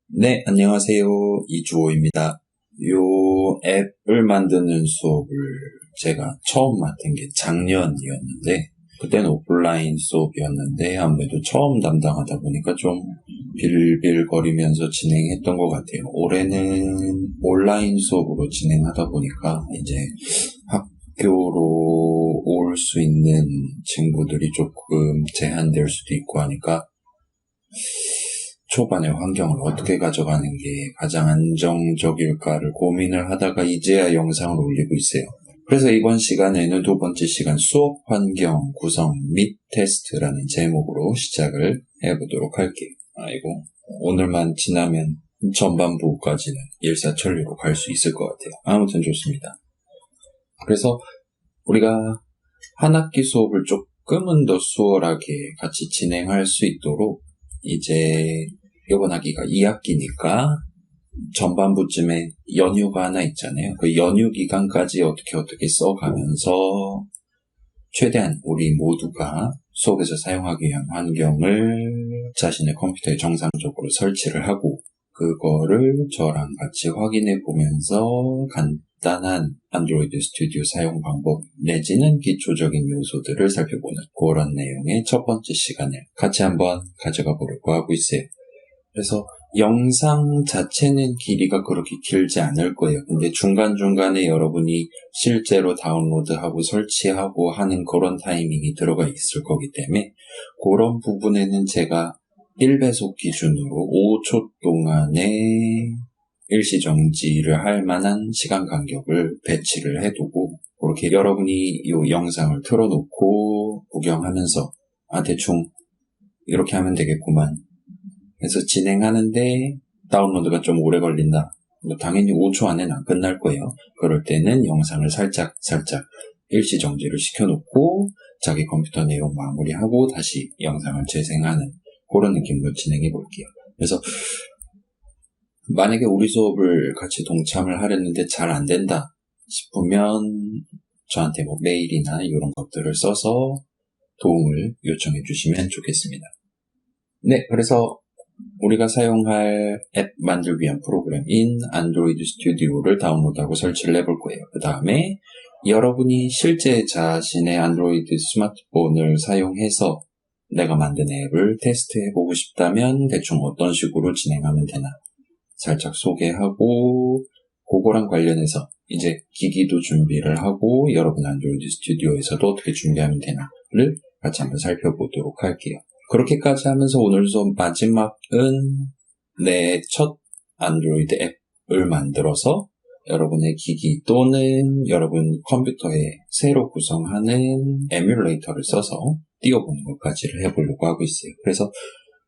네, 안녕하세요. 이주호입니다. 요 앱을 만드는 수업을 제가 처음 맡은 게 작년이었는데, 그때는 오프라인 수업이었는데, 아무래도 처음 담당하다 보니까 좀 빌빌거리면서 진행했던 것 같아요. 올해는 온라인 수업으로 진행하다 보니까, 이제 학교로 올 수 있는 친구들이 조금 제한될 수도 있고 하니까, 초반의 환경을 어떻게 가져가는 게 가장 안정적일까를 고민을 하다가 이제야 영상을 올리고 있어요. 그래서 이번 시간에는 두 번째 시간 수업 환경 구성 및 테스트라는 제목으로 시작을 해보도록 할게요. 아이고, 오늘만 지나면 전반부까지는 일사천리로 갈 수 있을 것 같아요. 아무튼 좋습니다. 그래서 우리가 한 학기 수업을 조금은 더 수월하게 같이 진행할 수 있도록 이제 이번 학기가 2학기니까 전반부쯤에 연휴가 하나 있잖아요. 그 연휴 기간까지 어떻게 써가면서 최대한 우리 모두가 수업에서 사용하기 위한 환경을 자신의 컴퓨터에 정상적으로 설치를 하고 그거를 저랑 같이 확인해 보면서 간단한 안드로이드 스튜디오 사용 방법 내지는 기초적인 요소들을 살펴보는 그런 내용의 첫 번째 시간을 같이 한번 가져가 보려고 하고 있어요. 그래서 영상 자체는 길이가 그렇게 길지 않을 거예요. 근데 중간중간에 여러분이 실제로 다운로드하고 설치하고 하는 그런 타이밍이 들어가 있을 거기 때문에 그런 부분에는 제가 1배속 기준으로 5초 동안의 일시정지를 할 만한 시간 간격을 배치를 해두고 그렇게 여러분이 이 영상을 틀어놓고 구경하면서 대충 이렇게 하면 되겠구만. 그래서 진행하는데 다운로드가 좀 오래 걸린다. 당연히 5초 안에는 안 끝날 거예요. 그럴 때는 영상을 살짝 일시정지를 시켜놓고 자기 컴퓨터 내용 마무리하고 다시 영상을 재생하는 그런 느낌으로 진행해 볼게요. 그래서 만약에 우리 수업을 같이 동참을 하려는데 잘 안 된다 싶으면 저한테 메일이나 이런 것들을 써서 도움을 요청해 주시면 좋겠습니다. 네, 그래서 우리가 사용할 앱 만들기 위한 프로그램인 안드로이드 스튜디오를 다운로드하고 설치를 해볼 거예요. 그 다음에 여러분이 실제 자신의 안드로이드 스마트폰을 사용해서 내가 만든 앱을 테스트해보고 싶다면 대충 어떤 식으로 진행하면 되나 살짝 소개하고 그거랑 관련해서 이제 기기도 준비를 하고 여러분 안드로이드 스튜디오에서도 어떻게 준비하면 되나를 같이 한번 살펴보도록 할게요. 그렇게까지 하면서 오늘 수업 마지막은 내 첫 안드로이드 앱을 만들어서 여러분의 기기 또는 여러분 컴퓨터에 새로 구성하는 에뮬레이터를 써서 띄워보는 것까지를 해보려고 하고 있어요. 그래서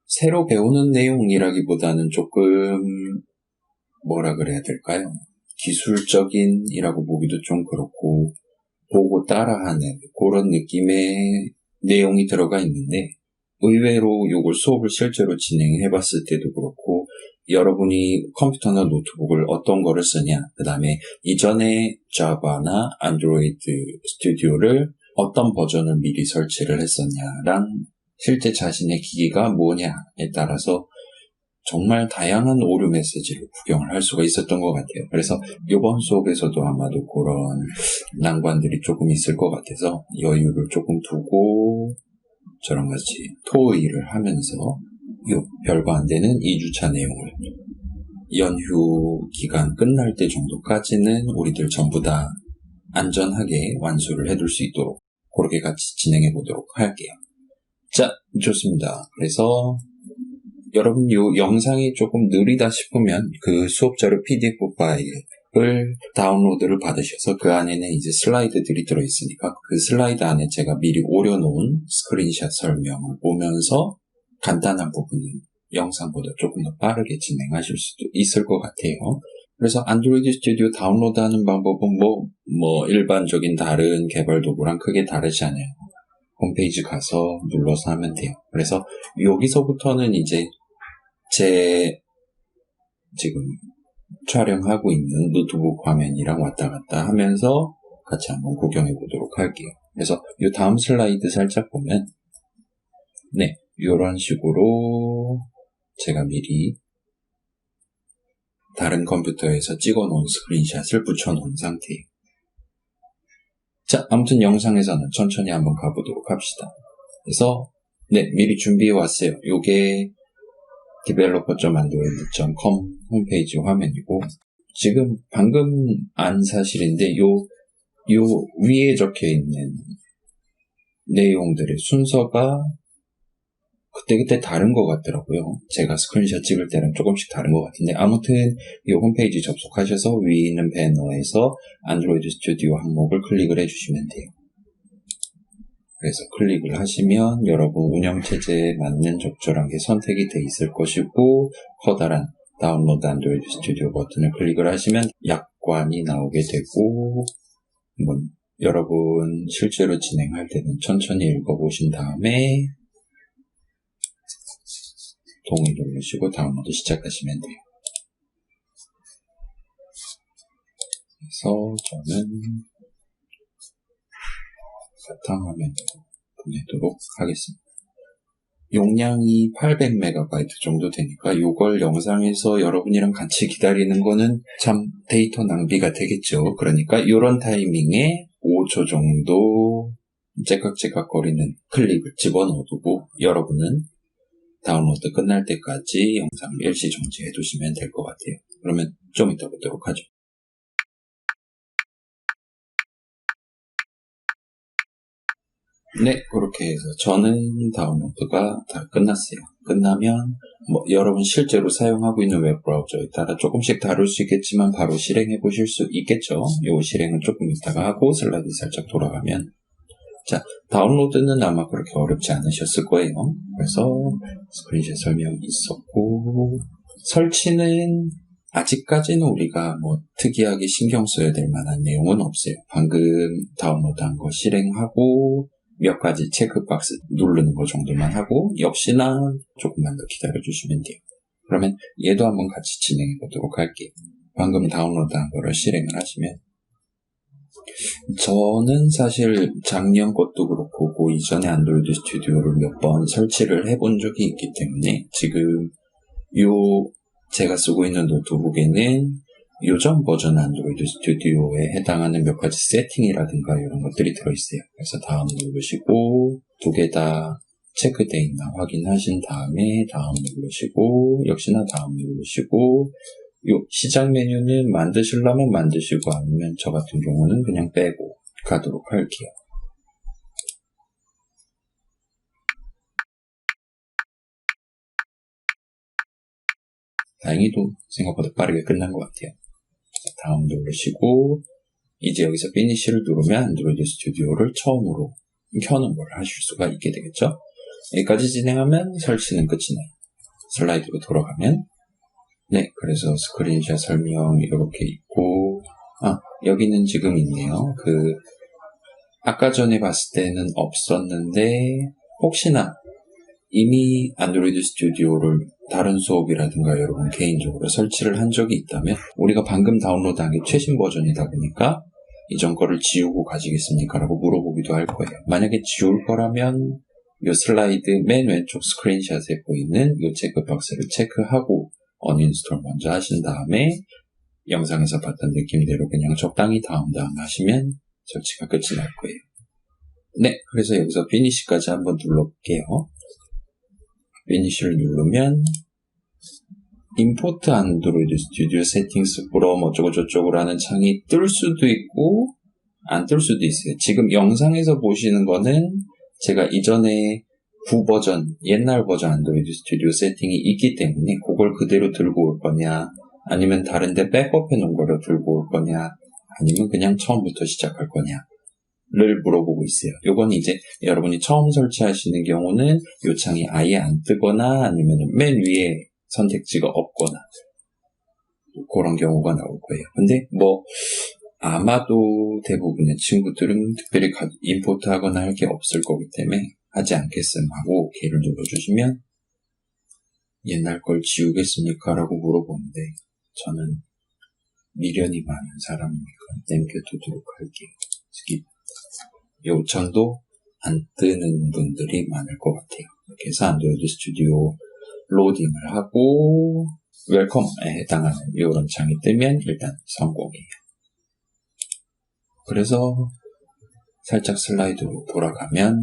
새로 배우는 내용이라기보다는 조금 뭐라 그래야 될까요? 기술적인이라고 보기도 좀 그렇고 보고 따라하는 그런 느낌의 내용이 들어가 있는데 의외로 요걸 수업을 실제로 진행해봤을 때도 그렇고 여러분이 컴퓨터나 노트북을 어떤 거를 쓰냐 그 다음에 이전에 자바나 안드로이드 스튜디오를 어떤 버전을 미리 설치를 했었냐랑 실제 자신의 기기가 뭐냐에 따라서 정말 다양한 오류 메시지를 구경을 할 수가 있었던 것 같아요. 그래서 이번 수업에서도 아마도 그런 난관들이 조금 있을 것 같아서 여유를 조금 두고 저랑 같이 토의를 하면서 별거 안 되는 2주차 내용을 연휴 기간 끝날 때 정도까지는 우리들 전부 다 안전하게 완수를 해둘 수 있도록 그렇게 같이 진행해 보도록 할게요. 자, 좋습니다. 그래서 여러분 이 영상이 조금 느리다 싶으면 그 수업자료 PDF 파일을 다운로드를 받으셔서 그 안에는 이제 슬라이드들이 들어있으니까 그 슬라이드 안에 제가 미리 올려놓은 스크린샷 설명을 보면서 간단한 부분은 영상보다 조금 더 빠르게 진행하실 수도 있을 것 같아요. 그래서 안드로이드 스튜디오 다운로드하는 방법은 뭐 일반적인 다른 개발 도구랑 크게 다르지 않아요. 홈페이지 가서 눌러서 하면 돼요. 그래서 여기서부터는 이제 제 지금 촬영하고 있는 노트북 화면이랑 왔다 갔다 하면서 같이 한번 구경해 보도록 할게요. 그래서 이 다음 슬라이드 살짝 보면 네, 이런 식으로 제가 미리 다른 컴퓨터에서 찍어놓은 스크린샷을 붙여놓은 상태예요. 자, 아무튼 영상에서는 천천히 한번 가보도록 합시다. 그래서 미리 준비해왔어요. 요게 developer.android.com 홈페이지 화면이고, 지금 방금 안 사실인데 요 위에 적혀있는 내용들의 순서가 그때그때 다른 것 같더라고요. 제가 스크린샷 찍을 때는 조금씩 다른 것 같은데, 아무튼 이 홈페이지 접속하셔서 위에 있는 배너에서 안드로이드 스튜디오 항목을 클릭을 해주시면 돼요. 그래서 클릭을 하시면 여러분 운영체제에 맞는 적절한 게 선택이 돼 있을 것이고, 커다란 다운로드 안드로이드 스튜디오 버튼을 클릭을 하시면 약관이 나오게 되고, 여러분 실제로 진행할 때는 천천히 읽어보신 다음에 동의 누르시고 다운로드 시작하시면 돼요. 그래서 저는 바탕화면으로 보내도록 하겠습니다. 용량이 800MB 정도 되니까 이걸 영상에서 여러분이랑 같이 기다리는 거는 참 데이터 낭비가 되겠죠. 그러니까 이런 타이밍에 5초 정도 째깍째깍거리는 클립을 집어넣어두고 여러분은 다운로드 끝날 때까지 영상을 일시 정지해 두시면 될 것 같아요. 그러면 좀 이따 보도록 하죠. 네, 그렇게 해서 저는 다운로드가 다 끝났어요. 끝나면 여러분 실제로 사용하고 있는 웹브라우저에 따라 조금씩 다를 수 있겠지만 바로 실행해 보실 수 있겠죠. 요 실행은 조금 이따가 하고 슬라이드 살짝 돌아가면, 자, 다운로드는 아마 그렇게 어렵지 않으셨을 거예요. 그래서 스크린샷 설명이 있었고, 설치는 아직까지는 우리가 특이하게 신경 써야 될 만한 내용은 없어요. 방금 다운로드한 거 실행하고 몇 가지 체크박스 누르는 거 정도만 하고, 역시나 조금만 더 기다려주시면 돼요. 그러면 얘도 한번 같이 진행해 보도록 할게요. 방금 다운로드한 거를 실행을 하시면, 저는 사실 작년 것도 그렇고 그 이전에 안드로이드 스튜디오를 몇 번 설치를 해본 적이 있기 때문에 지금 제가 쓰고 있는 노트북에는 요전 버전 안드로이드 스튜디오에 해당하는 몇 가지 세팅이라든가 이런 것들이 들어있어요. 그래서 다음 누르시고 두 개 다 체크되어 있나 확인하신 다음에 다음 누르시고, 역시나 다음 누르시고, 요 시작 메뉴는 만드시려면 만드시고 아니면 저 같은 경우는 그냥 빼고 가도록 할게요. 다행히도 생각보다 빠르게 끝난 것 같아요. 다음 누르시고 이제 여기서 피니쉬를 누르면 안드로이드 스튜디오를 처음으로 켜는 걸 하실 수가 있게 되겠죠. 여기까지 진행하면 설치는 끝이 나요. 슬라이드로 돌아가면, 그래서 스크린샷 설명 이렇게 있고, 여기는 지금 있네요. 아까 전에 봤을 때는 없었는데, 혹시나 이미 안드로이드 스튜디오를 다른 수업이라든가 여러분 개인적으로 설치를 한 적이 있다면, 우리가 방금 다운로드한 게 최신 버전이다 보니까 이전 거를 지우고 가지겠습니까? 라고 물어보기도 할 거예요. 만약에 지울 거라면 이 슬라이드 맨 왼쪽 스크린샷에 보이는 이 체크박스를 체크하고 언인스톨 먼저 하신 다음에 영상에서 봤던 느낌대로 그냥 적당히 다운 하시면 설치가 끝이 날 거예요. 그래서 여기서 피니쉬까지 한번 눌러볼게요. 피니쉬를 누르면 임포트 안드로이드 스튜디오 세팅스 프롬 어쩌고저쩌고라는 창이 뜰 수도 있고 안 뜰 수도 있어요. 지금 영상에서 보시는 거는 제가 이전에 구버전, 옛날 버전 안드로이드 스튜디오 세팅이 있기 때문에 그걸 그대로 들고 올 거냐, 아니면 다른데 백업해 놓은 거를 들고 올 거냐, 아니면 그냥 처음부터 시작할 거냐를 물어보고 있어요. 요건 이제 여러분이 처음 설치하시는 경우는 요 창이 아예 안 뜨거나 아니면 맨 위에 선택지가 없거나 그런 경우가 나올 거예요. 근데 아마도 대부분의 친구들은 특별히 임포트 하거나 할 게 없을 거기 때문에 하지 않겠음 하고 OK를 눌러주시면, 옛날 걸 지우겠습니까? 라고 물어보는데 저는 미련이 많은 사람이니까 남겨두도록 할게요. 특히 요 창도 안 뜨는 분들이 많을 것 같아요. 이렇게 해서 안드로이드 스튜디오 로딩을 하고 웰컴에 해당하는 이런 창이 뜨면 일단 성공이에요. 그래서 살짝 슬라이드로 돌아가면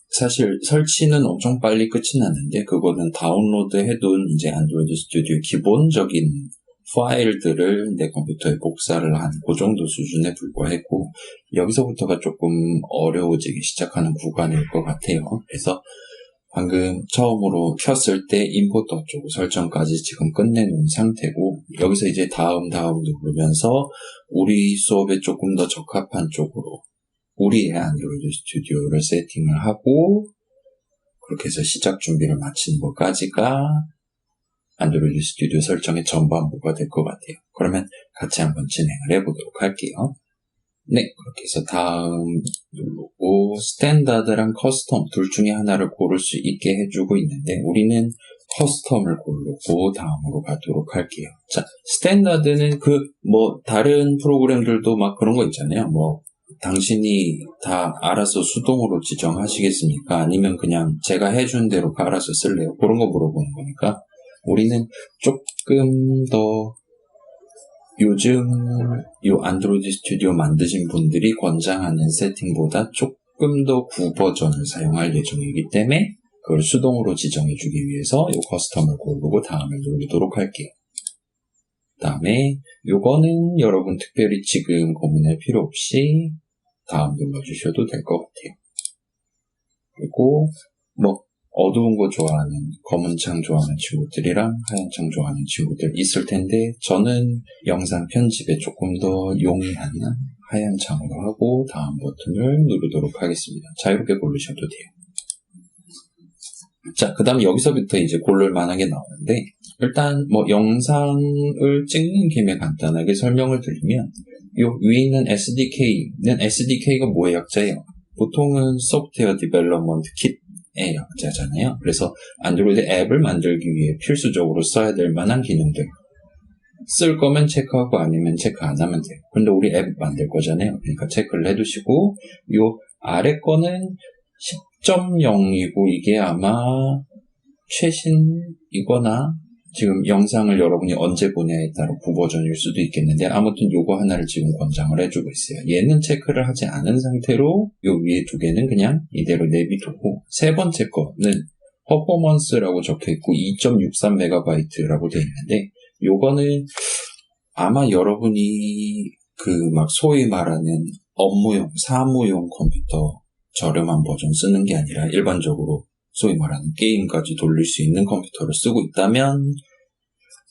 사실 설치는 엄청 빨리 끝이 나는데 그거는 다운로드 해둔 이제 안드로이드 스튜디오 기본적인 파일들을 내 컴퓨터에 복사를 한 그 정도 수준에 불과했고 여기서부터가 조금 어려워지기 시작하는 구간일 것 같아요. 그래서 방금 처음으로 켰을 때 임포트 어쩌고 설정까지 지금 끝내놓은 상태고 여기서 이제 다음 누르면서 우리 수업에 조금 더 적합한 쪽으로 우리의 안드로이드 스튜디오를 세팅을 하고 그렇게 해서 시작 준비를 마친 것까지가 안드로이드 스튜디오 설정의 전반부가 될 것 같아요. 그러면 같이 한번 진행을 해보도록 할게요. 네, 그렇게 해서 다음 누르고 스탠다드랑 커스텀 둘 중에 하나를 고를 수 있게 해주고 있는데 우리는 커스텀을 고르고 다음으로 가도록 할게요. 자, 스탠다드는 다른 프로그램들도 막 그런 거 있잖아요. 당신이 다 알아서 수동으로 지정하시겠습니까? 아니면 그냥 제가 해준 대로 알아서 쓸래요? 그런 거 물어보는 거니까 우리는 조금 더 요즘 요 안드로이드 스튜디오 만드신 분들이 권장하는 세팅보다 조금 더 구버전을 사용할 예정이기 때문에 그걸 수동으로 지정해주기 위해서 요 커스텀을 고르고 다음을 누르도록 할게요. 다음에 요거는 여러분 특별히 지금 고민할 필요 없이 다음 눌러주셔도 될 것 같아요. 그리고 어두운 거 좋아하는 검은 창 좋아하는 친구들이랑 하얀 창 좋아하는 친구들 있을 텐데 저는 영상 편집에 조금 더 용이한 하얀 창으로 하고 다음 버튼을 누르도록 하겠습니다. 자유롭게 고르셔도 돼요. 자, 그 다음 여기서부터 이제 고를 만한 게 나오는데 일단 영상을 찍는 김에 간단하게 설명을 드리면 요 위에 있는 SDK가 뭐의 약자예요? 보통은 소프트웨어 디벨롭먼트 kit의 약자잖아요. 그래서 안드로이드 앱을 만들기 위해 필수적으로 써야 될 만한 기능들 쓸 거면 체크하고 아니면 체크 안 하면 돼요. 근데 우리 앱 만들 거잖아요. 그러니까 체크를 해두시고 요 아래 거는 10.0이고 이게 아마 최신이거나 지금 영상을 여러분이 언제 보냐에 따라 구버전일 수도 있겠는데 아무튼 요거 하나를 지금 권장을 해주고 있어요. 얘는 체크를 하지 않은 상태로 요 위에 두 개는 그냥 이대로 내비두고 세 번째 거는 퍼포먼스라고 적혀있고 2.63MB라고 되어 있는데 요거는 아마 여러분이 소위 말하는 업무용, 사무용 컴퓨터 저렴한 버전 쓰는 게 아니라 일반적으로 소위 말하는 게임까지 돌릴 수 있는 컴퓨터를 쓰고 있다면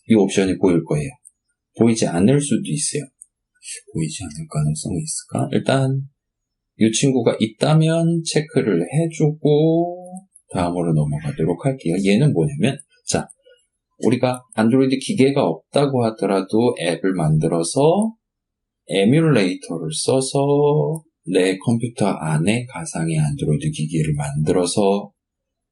이 옵션이 보일 거예요. 보이지 않을 수도 있어요. 보이지 않을 가능성이 있을까? 일단 이 친구가 있다면 체크를 해주고 다음으로 넘어가도록 할게요. 얘는 뭐냐면 자, 우리가 안드로이드 기계가 없다고 하더라도 앱을 만들어서 에뮬레이터를 써서 내 컴퓨터 안에 가상의 안드로이드 기기를 만들어서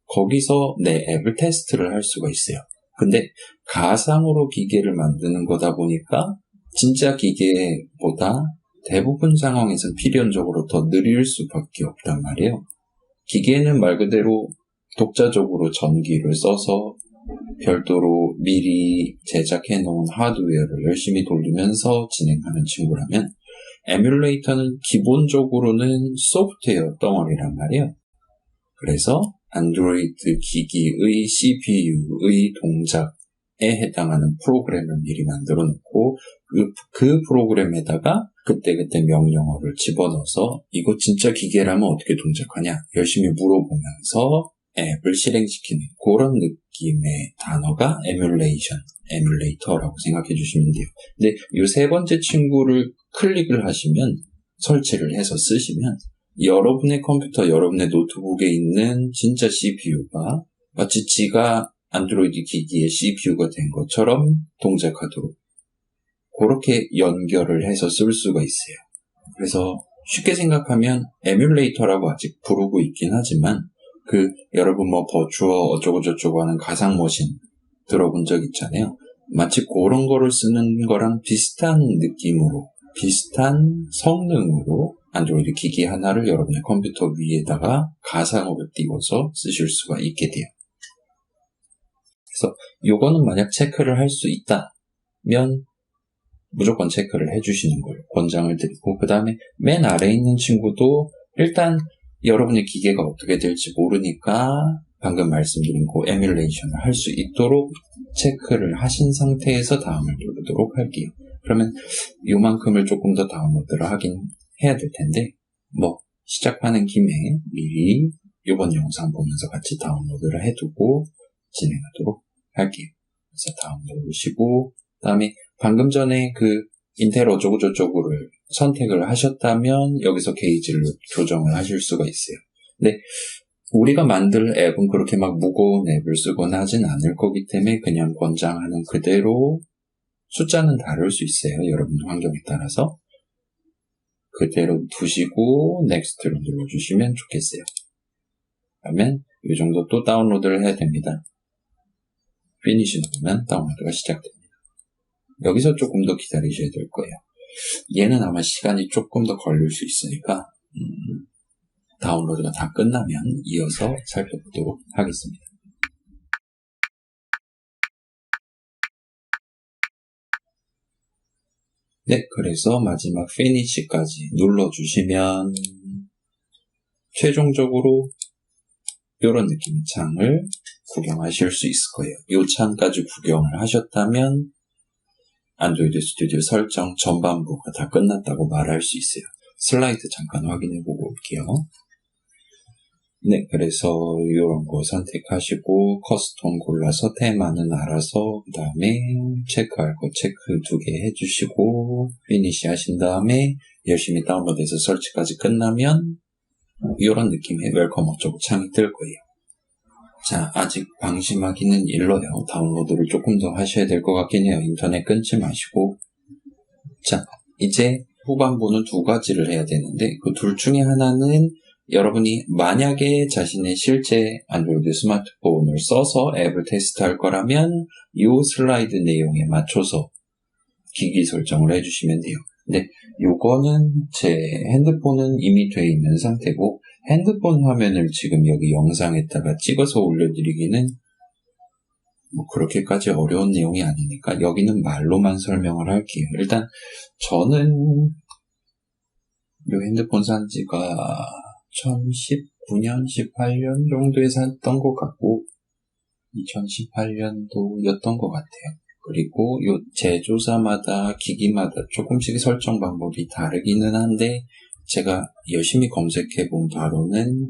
거기서 내 앱을 테스트를 할 수가 있어요. 근데 가상으로 기계를 만드는 거다 보니까 진짜 기계보다 대부분 상황에서 필연적으로 더 느릴 수밖에 없단 말이에요. 기계는 말 그대로 독자적으로 전기를 써서 별도로 미리 제작해 놓은 하드웨어를 열심히 돌리면서 진행하는 친구라면 에뮬레이터는 기본적으로는 소프트웨어 덩어리란 말이에요. 그래서 안드로이드 기기의 CPU의 동작에 해당하는 프로그램을 미리 만들어 놓고 그 프로그램에다가 그때그때 명령어를 집어넣어서 이거 진짜 기계라면 어떻게 동작하냐 열심히 물어보면서 앱을 실행시키는 그런 느낌의 단어가 에뮬레이터라고 생각해 주시면 돼요. 근데 이 세 번째 친구를 클릭을 하시면 설치를 해서 쓰시면 여러분의 컴퓨터, 여러분의 노트북에 있는 진짜 CPU가 마치 지가 안드로이드 기기의 CPU가 된 것처럼 동작하도록 그렇게 연결을 해서 쓸 수가 있어요. 그래서 쉽게 생각하면 에뮬레이터라고 아직 부르고 있긴 하지만 여러분 버추어 어쩌고저쩌고 하는 가상 머신 들어본 적 있잖아요. 마치 그런 거를 쓰는 거랑 비슷한 느낌으로 비슷한 성능으로 안드로이드 기기 하나를 여러분의 컴퓨터 위에다가 가상으로 띄워서 쓰실 수가 있게 돼요. 그래서 요거는 만약 체크를 할 수 있다면 무조건 체크를 해주시는 걸 권장을 드리고, 그 다음에 맨 아래에 있는 친구도 일단 여러분의 기계가 어떻게 될지 모르니까 방금 말씀드린 그 에뮬레이션을 할 수 있도록 체크를 하신 상태에서 다음을 누르도록 할게요. 그러면 요만큼을 조금 더 다운로드를 하긴 해야 될 텐데, 시작하는 김에 미리 이번 영상 보면서 같이 다운로드를 해두고 진행하도록 할게요. 그래서 다운로드 누르시고, 그 다음에 방금 전에 그 인텔 어쩌고저쩌고를 선택을 하셨다면 여기서 게이지를 조정을 하실 수가 있어요. 근데 우리가 만들 앱은 그렇게 막 무거운 앱을 쓰거나 하진 않을 거기 때문에 그냥 권장하는 그대로, 숫자는 다를 수 있어요. 여러분 환경에 따라서. 그대로 두시고 넥스트를 눌러주시면 좋겠어요. 그러면 이 정도 또 다운로드를 해야 됩니다. 피니시 누르면 다운로드가 시작됩니다. 여기서 조금 더 기다리셔야 될 거예요. 얘는 아마 시간이 조금 더 걸릴 수 있으니까 다운로드가 다 끝나면 이어서 살펴보도록 하겠습니다. 네, 그래서 마지막 피니시까지 눌러주시면 최종적으로 이런 느낌의 창을 구경하실 수 있을 거예요. 이 창까지 구경을 하셨다면 안드로이드 스튜디오 설정 전반부가 다 끝났다고 말할 수 있어요. 슬라이드 잠깐 확인해보고 올게요. 네, 그래서 이런 거 선택하시고 커스텀 골라서 테마는 알아서, 그 다음에 체크할 거 체크 2개 해주시고 피니시 하신 다음에 열심히 다운로드해서 설치까지 끝나면 이런 느낌의 웰컴 어쩌고 창이 뜰 거예요. 자, 아직 방심하기는 일러요. 다운로드를 조금 더 하셔야 될 것 같긴 해요. 인터넷 끊지 마시고. 자, 이제 후반부는 두 가지를 해야 되는데 그 둘 중에 하나는 여러분이 만약에 자신의 실제 안드로이드 스마트폰을 써서 앱을 테스트할 거라면 이 슬라이드 내용에 맞춰서 기기 설정을 해주시면 돼요. 근데 요거는 제 핸드폰은 이미 돼 있는 상태고 핸드폰 화면을 지금 여기 영상에다가 찍어서 올려드리기는 그렇게까지 어려운 내용이 아니니까 여기는 말로만 설명을 할게요. 일단 저는 이 핸드폰 산 지가 2019년, 18년 정도에 샀던 것 같고 2018년도였던 것 같아요. 그리고 요 제조사마다 기기마다 조금씩 설정 방법이 다르기는 한데 제가 열심히 검색해 본 바로는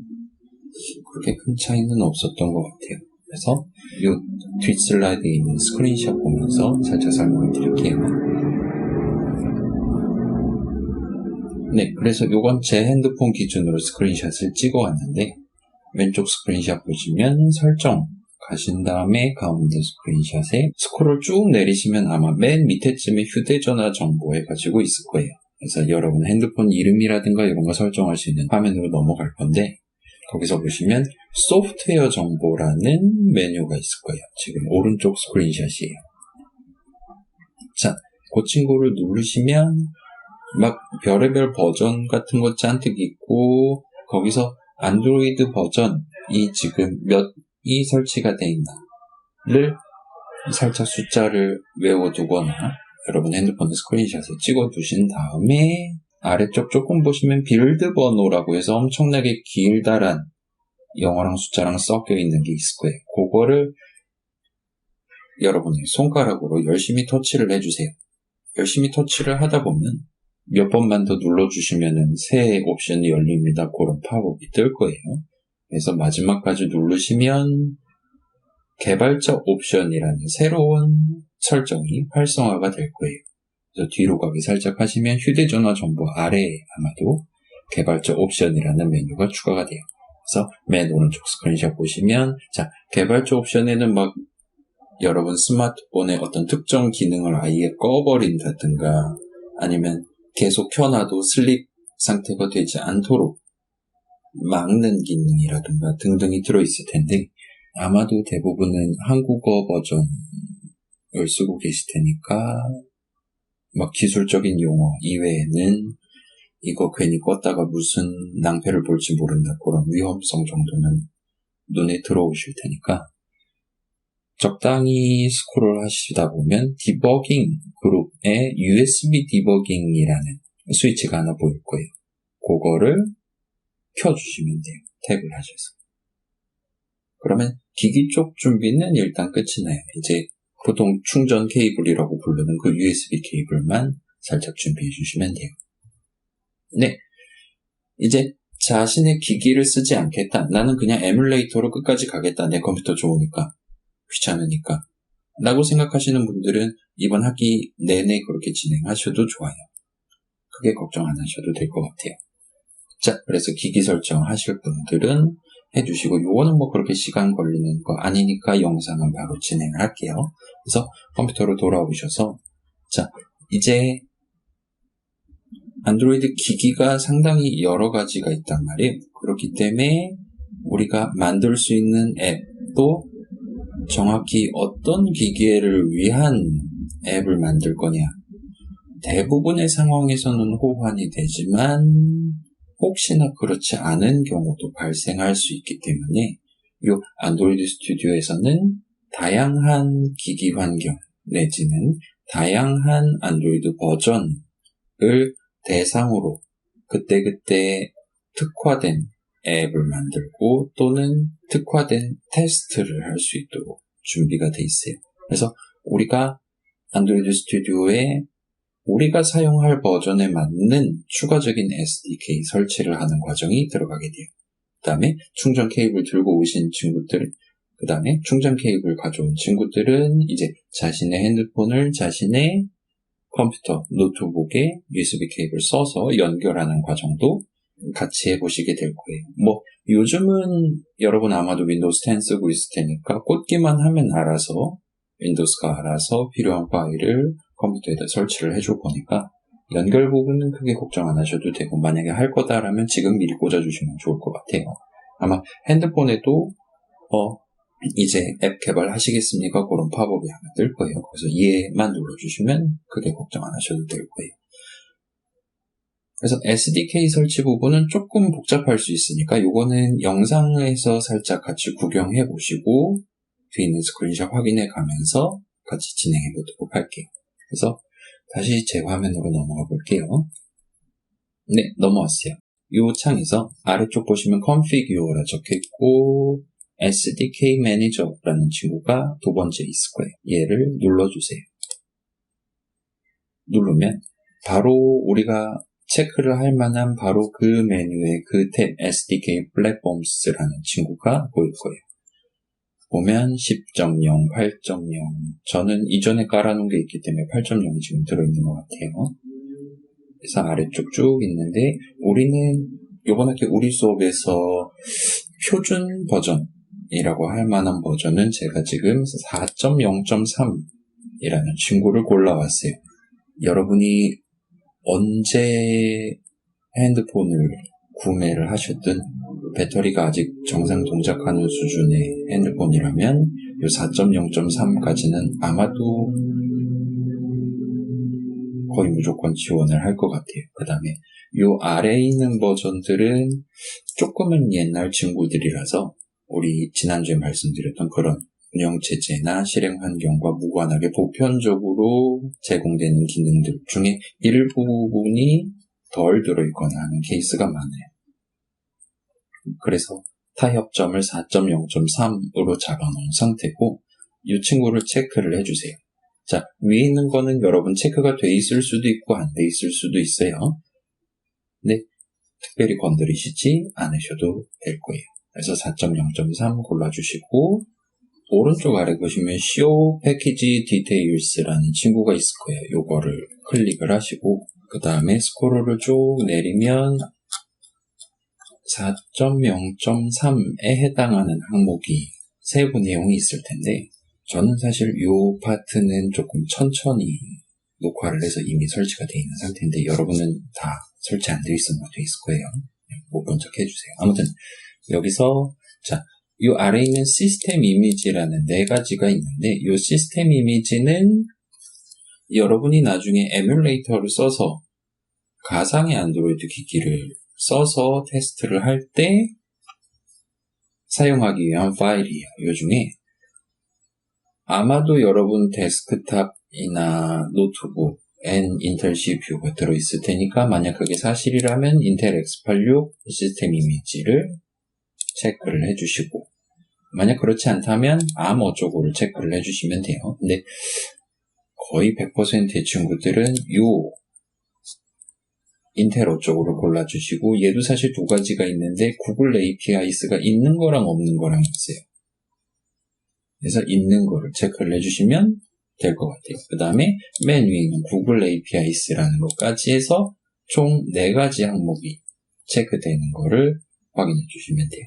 그렇게 큰 차이는 없었던 것 같아요. 그래서 요 뒷슬라이드에 있는 스크린샷 보면서 살짝 설명을 드릴게요. 네, 그래서 요건 제 핸드폰 기준으로 스크린샷을 찍어 왔는데 왼쪽 스크린샷 보시면 설정 가신 다음에 가운데 스크린샷에 스크롤 쭉 내리시면 아마 맨 밑에쯤에 휴대전화 정보 해가지고 있을 거예요. 그래서 여러분 핸드폰 이름이라든가 이런 거 설정할 수 있는 화면으로 넘어갈 건데 거기서 보시면 소프트웨어 정보라는 메뉴가 있을 거예요. 지금 오른쪽 스크린샷이에요. 자, 그 친구를 누르시면 막 별의별 버전 같은 거 잔뜩 있고 거기서 안드로이드 버전이 지금 몇이 설치가 되어 있나를 살짝 숫자를 외워두거나 여러분 핸드폰 스크린샷에 찍어두신 다음에 아래쪽 조금 보시면 빌드 번호라고 해서 엄청나게 길다란 영어랑 숫자랑 섞여 있는 게 있을 거예요. 그거를 여러분의 손가락으로 열심히 터치를 해주세요. 열심히 터치를 하다 보면 몇 번만 더 눌러주시면 새 옵션이 열립니다. 그런 팝업이 뜰 거예요. 그래서 마지막까지 누르시면 개발자 옵션이라는 새로운 설정이 활성화가 될 거예요. 그래서 뒤로 가기 살짝 하시면 휴대전화 정보 아래에 아마도 개발자 옵션이라는 메뉴가 추가가 돼요. 그래서 맨 오른쪽 스크린샷 보시면 자, 개발자 옵션에는 막 여러분 스마트폰의 어떤 특정 기능을 아예 꺼버린다든가 아니면 계속 켜놔도 슬립 상태가 되지 않도록 막는 기능이라든가 등등이 들어있을 텐데 아마도 대부분은 한국어 버전을 쓰고 계실 테니까 막 기술적인 용어 이외에는 이거 괜히 껐다가 무슨 낭패를 볼지 모른다 그런 위험성 정도는 눈에 들어오실 테니까 적당히 스크롤 하시다 보면 디버깅 그룹에 USB 디버깅이라는 스위치가 하나 보일 거예요. 그거를 켜주시면 돼요. 탭을 하셔서. 그러면 기기 쪽 준비는 일단 끝이 나요. 이제 보통 충전 케이블이라고 부르는 그 USB 케이블만 살짝 준비해 주시면 돼요. 네. 이제 자신의 기기를 쓰지 않겠다. 나는 그냥 에뮬레이터로 끝까지 가겠다. 내 컴퓨터 좋으니까. 귀찮으니까. 라고 생각하시는 분들은 이번 학기 내내 그렇게 진행하셔도 좋아요. 크게 걱정 안 하셔도 될 것 같아요. 자, 그래서 기기 설정 하실 분들은 해주시고, 요거는 뭐 그렇게 시간 걸리는 거 아니니까 영상은 바로 진행을 할게요. 그래서 컴퓨터로 돌아오셔서, 자, 이제 안드로이드 기기가 상당히 여러 가지가 있단 말이에요. 그렇기 때문에 우리가 만들 수 있는 앱도 정확히 어떤 기기를 위한 앱을 만들 거냐. 대부분의 상황에서는 호환이 되지만 혹시나 그렇지 않은 경우도 발생할 수 있기 때문에 이 안드로이드 스튜디오에서는 다양한 기기 환경 내지는 다양한 안드로이드 버전을 대상으로 그때그때 특화된 앱을 만들고 또는 특화된 테스트를 할 수 있도록 준비가 돼 있어요. 그래서 우리가 안드로이드 스튜디오에 우리가 사용할 버전에 맞는 추가적인 SDK 설치를 하는 과정이 들어가게 돼요. 그 다음에 충전 케이블 들고 오신 친구들, 그 다음에 충전 케이블 가져온 친구들은 이제 자신의 핸드폰을 자신의 컴퓨터, 노트북에 USB 케이블 써서 연결하는 과정도 같이 해보시게 될 거예요. 뭐 요즘은 여러분 아마도 윈도우스 10 쓰고 있을 테니까 꽂기만 하면 알아서 윈도우스가 알아서 필요한 파일을 컴퓨터에다 설치를 해줄 거니까 연결 부분은 크게 걱정 안 하셔도 되고 만약에 할 거다라면 지금 미리 꽂아주시면 좋을 것 같아요. 아마 핸드폰에도 이제 앱 개발하시겠습니까? 그런 팝업이 하나 뜰 거예요. 그래서 이해만 눌러주시면 크게 걱정 안 하셔도 될 거예요. 그래서 SDK 설치 부분은 조금 복잡할 수 있으니까 요거는 영상에서 살짝 같이 구경해 보시고 뒤에 있는 스크린샷 확인해 가면서 같이 진행해 보도록 할게요. 그래서 다시 제 화면으로 넘어가 볼게요. 네, 넘어왔어요. 이 창에서 아래쪽 보시면 configure라 적혀있고 SDK Manager라는 친구가 두 번째 있을 거예요. 얘를 눌러주세요. 누르면 바로 우리가 체크를 할 만한 바로 그 메뉴의 그 탭 SDK Platforms라는 친구가 보일 거예요. 보면 10.0, 8.0 저는 이전에 깔아놓은 게 있기 때문에 8.0이 지금 들어있는 것 같아요. 그래서 아래쪽 쭉 있는데 우리는 이번 학기 우리 수업에서 표준 버전이라고 할 만한 버전은 제가 지금 4.0.3이라는 친구를 골라왔어요. 여러분이 언제 핸드폰을 구매를 하셨든 배터리가 아직 정상 동작하는 수준의 핸드폰이라면 이 4.0.3까지는 아마도 거의 무조건 지원을 할 것 같아요. 그 다음에 이 아래에 있는 버전들은 조금은 옛날 친구들이라서 우리 지난주에 말씀드렸던 그런 운영체제나 실행 환경과 무관하게 보편적으로 제공되는 기능들 중에 일부분이 덜 들어있거나 하는 케이스가 많아요. 그래서 타협점을 4.0.3으로 잡아놓은 상태고 이 친구를 체크를 해주세요. 자, 위에 있는 거는 여러분 체크가 돼 있을 수도 있고 안 돼 있을 수도 있어요. 근데 특별히 건드리시지 않으셔도 될 거예요. 그래서 4.0.3 골라주시고 오른쪽 아래 보시면 Show Package Details라는 친구가 있을 거예요. 요거를 클릭을 하시고 그 다음에 스크롤을 쭉 내리면 4.0.3에 해당하는 항목이 세부 내용이 있을 텐데 저는 사실 요 파트는 조금 천천히 녹화를 해서 이미 설치가 되어 있는 상태인데 여러분은 다 설치 안 되어 있으면 돼 있을 거예요. 못 본 척 해주세요. 아무튼 여기서 자, 요 아래에 있는 시스템 이미지라는 네 가지가 있는데 요 시스템 이미지는 여러분이 나중에 에뮬레이터를 써서 가상의 안드로이드 기기를 써서 테스트를 할 때 사용하기 위한 파일이에요. 요 중에 아마도 여러분 데스크탑이나 노트북 인텔 CPU가 들어있을 테니까 만약 그게 사실이라면 인텔 X86 시스템 이미지를 체크를 해주시고 만약 그렇지 않다면 ARM 어쩌고를 체크를 해주시면 돼요. 근데 거의 100%의 친구들은 요 인텔 어쩌고를 골라주시고 얘도 사실 두 가지가 있는데 구글 APIs가 있는 거랑 없는 거랑 있어요. 그래서 있는 거를 체크를 해주시면 될 것 같아요. 그 다음에 맨 위에 있는 구글 APIs라는 것까지 해서 총 4가지 항목이 체크되는 거를 확인해 주시면 돼요.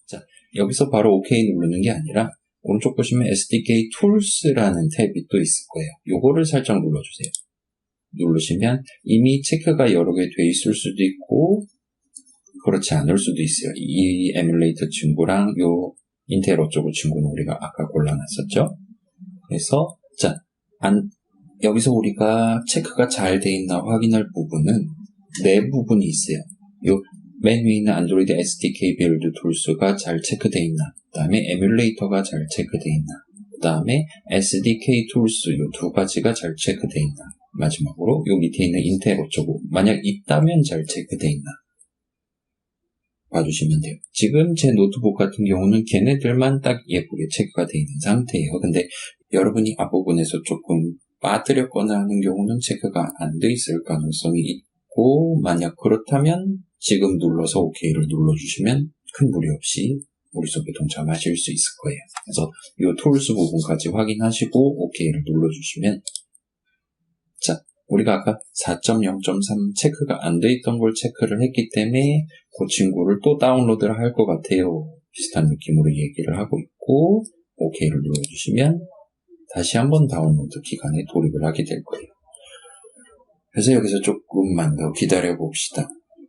자, 여기서 바로 OK 누르는 게 아니라 오른쪽 보시면 SDK Tools라는 탭이 또 있을 거예요. 요거를 살짝 눌러주세요. 누르시면 이미 체크가 여러 개 돼 있을 수도 있고 그렇지 않을 수도 있어요. 이 에뮬레이터 친구랑 요 인텔 어쩌고 친구는 우리가 아까 골라놨었죠. 그래서 자, 여기서 우리가 체크가 잘 돼 있나 확인할 부분은 네 부분이 있어요. 요 맨 위에 있는 안드로이드 SDK 빌드 툴스가 잘 체크돼 있나, 그 다음에 에뮬레이터가 잘 체크돼 있나, 그 다음에 SDK 툴스 요 두 가지가 잘 체크돼 있나, 마지막으로 요 밑에 있는 인텔 어쩌고 만약 있다면 잘 체크돼 있나 봐주시면 돼요. 지금 제 노트북 같은 경우는 걔네들만 딱 예쁘게 체크가 돼 있는 상태예요. 근데 여러분이 앞부분에서 조금 빠뜨렸거나 하는 경우는 체크가 안 돼 있을 가능성이 있고 만약 그렇다면 지금 눌러서 OK를 눌러주시면 큰 무리 없이 우리 수업에 동참하실 수 있을 거예요. 그래서 이 툴스 부분까지 확인하시고 OK를 눌러주시면 자, 우리가 아까 4.0.3 체크가 안 돼 있던 걸 체크를 했기 때문에 그 친구를 또 다운로드를 할 것 같아요. 비슷한 느낌으로 얘기를 하고 있고 OK를 눌러주시면 다시 한번 다운로드 기간에 돌입을 하게 될 거예요. 그래서 여기서 조금만 더 기다려 봅시다.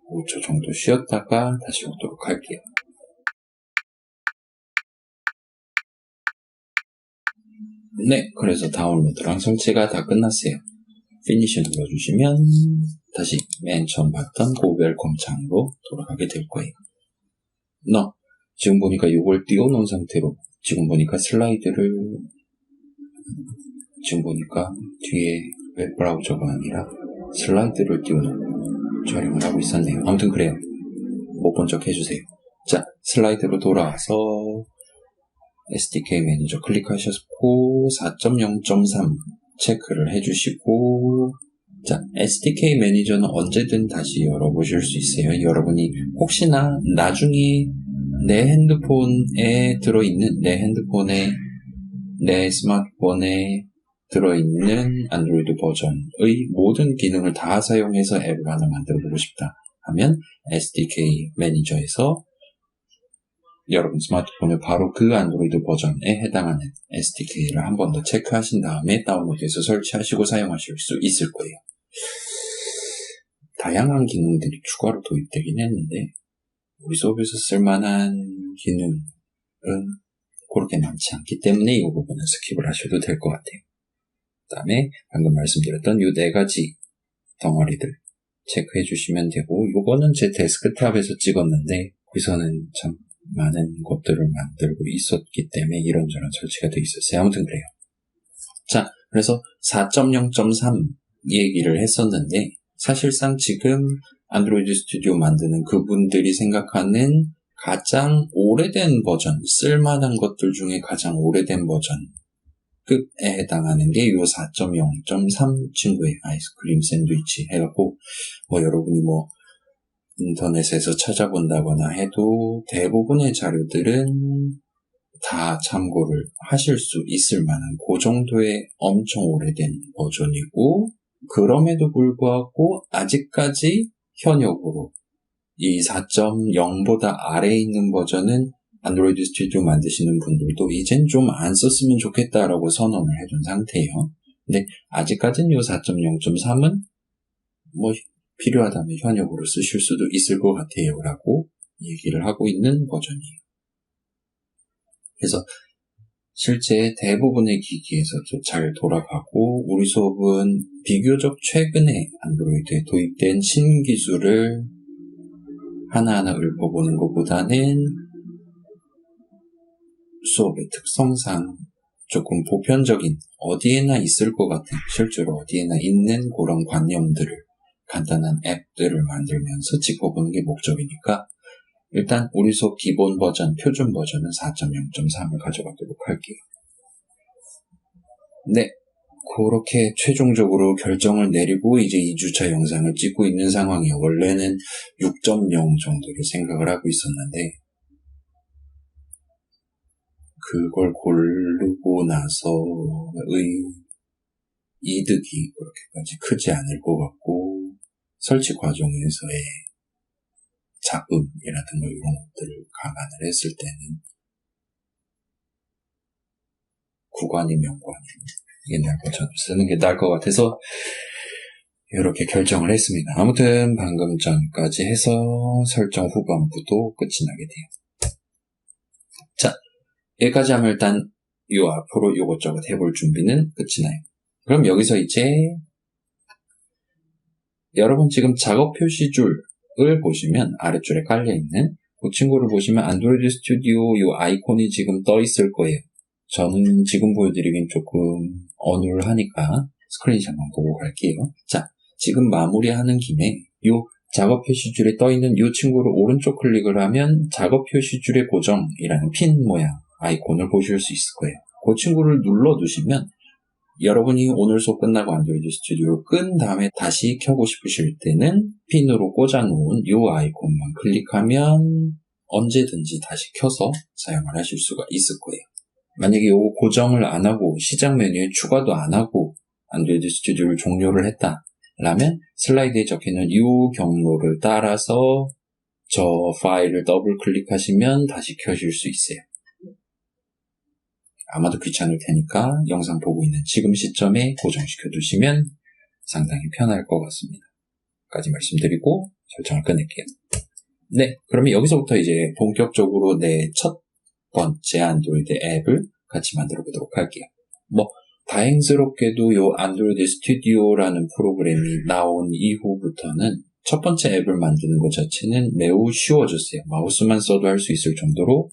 5초 정도 쉬었다가 다시 오도록 할게요. 네, 그래서 다운로드랑 설치가 다 끝났어요. 피니시 눌러주시면 다시 맨 처음 봤던 그 웰컴 창으로 돌아가게 될 거예요. 지금 보니까 이걸 띄워놓은 상태로 지금 보니까 슬라이드를 지금 보니까 뒤에 웹브라우저가 아니라 슬라이드를 띄워놓고 촬영을 하고 있었네요. 아무튼 그래요. 못 본 척 해주세요. 자, 슬라이드로 돌아와서 SDK 매니저 클릭하셨고 4.0.3 체크를 해주시고 자, SDK 매니저는 언제든 다시 열어보실 수 있어요. 여러분이 혹시나 나중에 내 핸드폰에 들어있는 내 스마트폰에 들어있는 안드로이드 버전의 모든 기능을 다 사용해서 앱을 하나 만들어보고 싶다 하면 SDK 매니저에서 여러분 스마트폰에 바로 그 안드로이드 버전에 해당하는 SDK를 한 번 더 체크하신 다음에 다운로드해서 설치하시고 사용하실 수 있을 거예요. 다양한 기능들이 추가로 도입되긴 했는데 우리 수업에서 쓸만한 기능은 그렇게 많지 않기 때문에 이 부분은 스킵을 하셔도 될 것 같아요. 그 다음에 방금 말씀드렸던 이 4가지 덩어리들 체크해 주시면 되고 이거는 제 데스크탑에서 찍었는데 거기서는 참 많은 것들을 만들고 있었기 때문에 이런저런 설치가 되어 있었어요. 아무튼 그래요. 자, 그래서 4.0.3 얘기를 했었는데 사실상 지금 안드로이드 스튜디오 만드는 그분들이 생각하는 가장 오래된 버전, 쓸만한 것들 중에 가장 오래된 버전 급에 해당하는 게 이 4.0.3 친구의 아이스크림 샌드위치 해갖고 여러분이 인터넷에서 찾아본다거나 해도 대부분의 자료들은 다 참고를 하실 수 있을 만한 그 정도의 엄청 오래된 버전이고 그럼에도 불구하고 아직까지 현역으로 이 4.0보다 아래에 있는 버전은 안드로이드 스튜디오 만드시는 분들도 이젠 좀 안 썼으면 좋겠다라고 선언을 해둔 상태예요. 근데 아직까지는 이 4.0.3은 필요하다면 현역으로 쓰실 수도 있을 것 같아요 라고 얘기를 하고 있는 버전이에요. 그래서 실제 대부분의 기기에서도 잘 돌아가고 우리 수업은 비교적 최근에 안드로이드에 도입된 신기술을 하나하나 읊어보는 것보다는 수업의 특성상 조금 보편적인 어디에나 있을 것 같은 실제로 어디에나 있는 그런 관념들을 간단한 앱들을 만들면서 짚어보는 게 목적이니까 일단 우리 수업 기본 버전, 표준 버전은 4.0.3을 가져가도록 할게요. 네, 그렇게 최종적으로 결정을 내리고 이제 2주차 영상을 찍고 있는 상황이에요. 원래는 6.0 정도를 생각을 하고 있었는데 그걸 고르고 나서의 이득이 그렇게까지 크지 않을 것 같고 설치 과정에서의 잡음이라든가 이런 것들을 감안을 했을 때는 구관이 명관이 옛날 버전을 쓰는 게 나을 것 같아서 이렇게 결정을 했습니다. 아무튼 방금 전까지 해서 설정 후반부도 끝이 나게 돼요. 자, 여기까지 하면 일단 요 앞으로 요것저것 해볼 준비는 끝이 나요. 그럼 여기서 이제 여러분 지금 작업 표시줄을 보시면 아래줄에 깔려있는 그 친구를 보시면 안드로이드 스튜디오 요 아이콘이 지금 떠 있을 거예요. 저는 지금 보여드리긴 조금 어눌하니까 스크린샷만 보고 갈게요. 자, 지금 마무리하는 김에 요 작업 표시줄에 떠 있는 요 친구를 오른쪽 클릭을 하면 작업 표시줄의 고정이라는 핀 모양 아이콘을 보실 수 있을 거예요. 그 친구를 눌러두시면 여러분이 오늘 수업 끝나고 안드로이드 스튜디오를 끈 다음에 다시 켜고 싶으실 때는 핀으로 꽂아놓은 이 아이콘만 클릭하면 언제든지 다시 켜서 사용을 하실 수가 있을 거예요. 만약에 이 고정을 안 하고 시작 메뉴에 추가도 안 하고 안드로이드 스튜디오를 종료를 했다라면 슬라이드에 적혀있는 이 경로를 따라서 저 파일을 더블 클릭하시면 다시 켜실 수 있어요. 아마도 귀찮을 테니까 영상 보고 있는 지금 시점에 고정시켜 두시면 상당히 편할 것 같습니다. 까지 말씀드리고 설정을 끝낼게요. 네, 그러면 여기서부터 이제 본격적으로 내 첫 번째 안드로이드 앱을 같이 만들어 보도록 할게요. 다행스럽게도 요 안드로이드 스튜디오라는 프로그램이 나온 이후부터는 첫 번째 앱을 만드는 것 자체는 매우 쉬워졌어요. 마우스만 써도 할 수 있을 정도로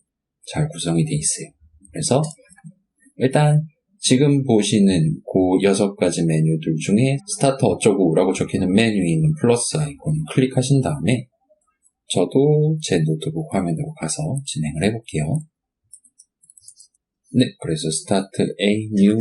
잘 구성이 돼 있어요. 그래서 일단 지금 보시는 그 6가지 메뉴들 중에 스타트 어쩌고라고 적혀있는 메뉴에 있는 플러스 아이콘을 클릭하신 다음에 저도 제 노트북 화면으로 가서 진행을 해볼게요. 네, 그래서 스타트 A New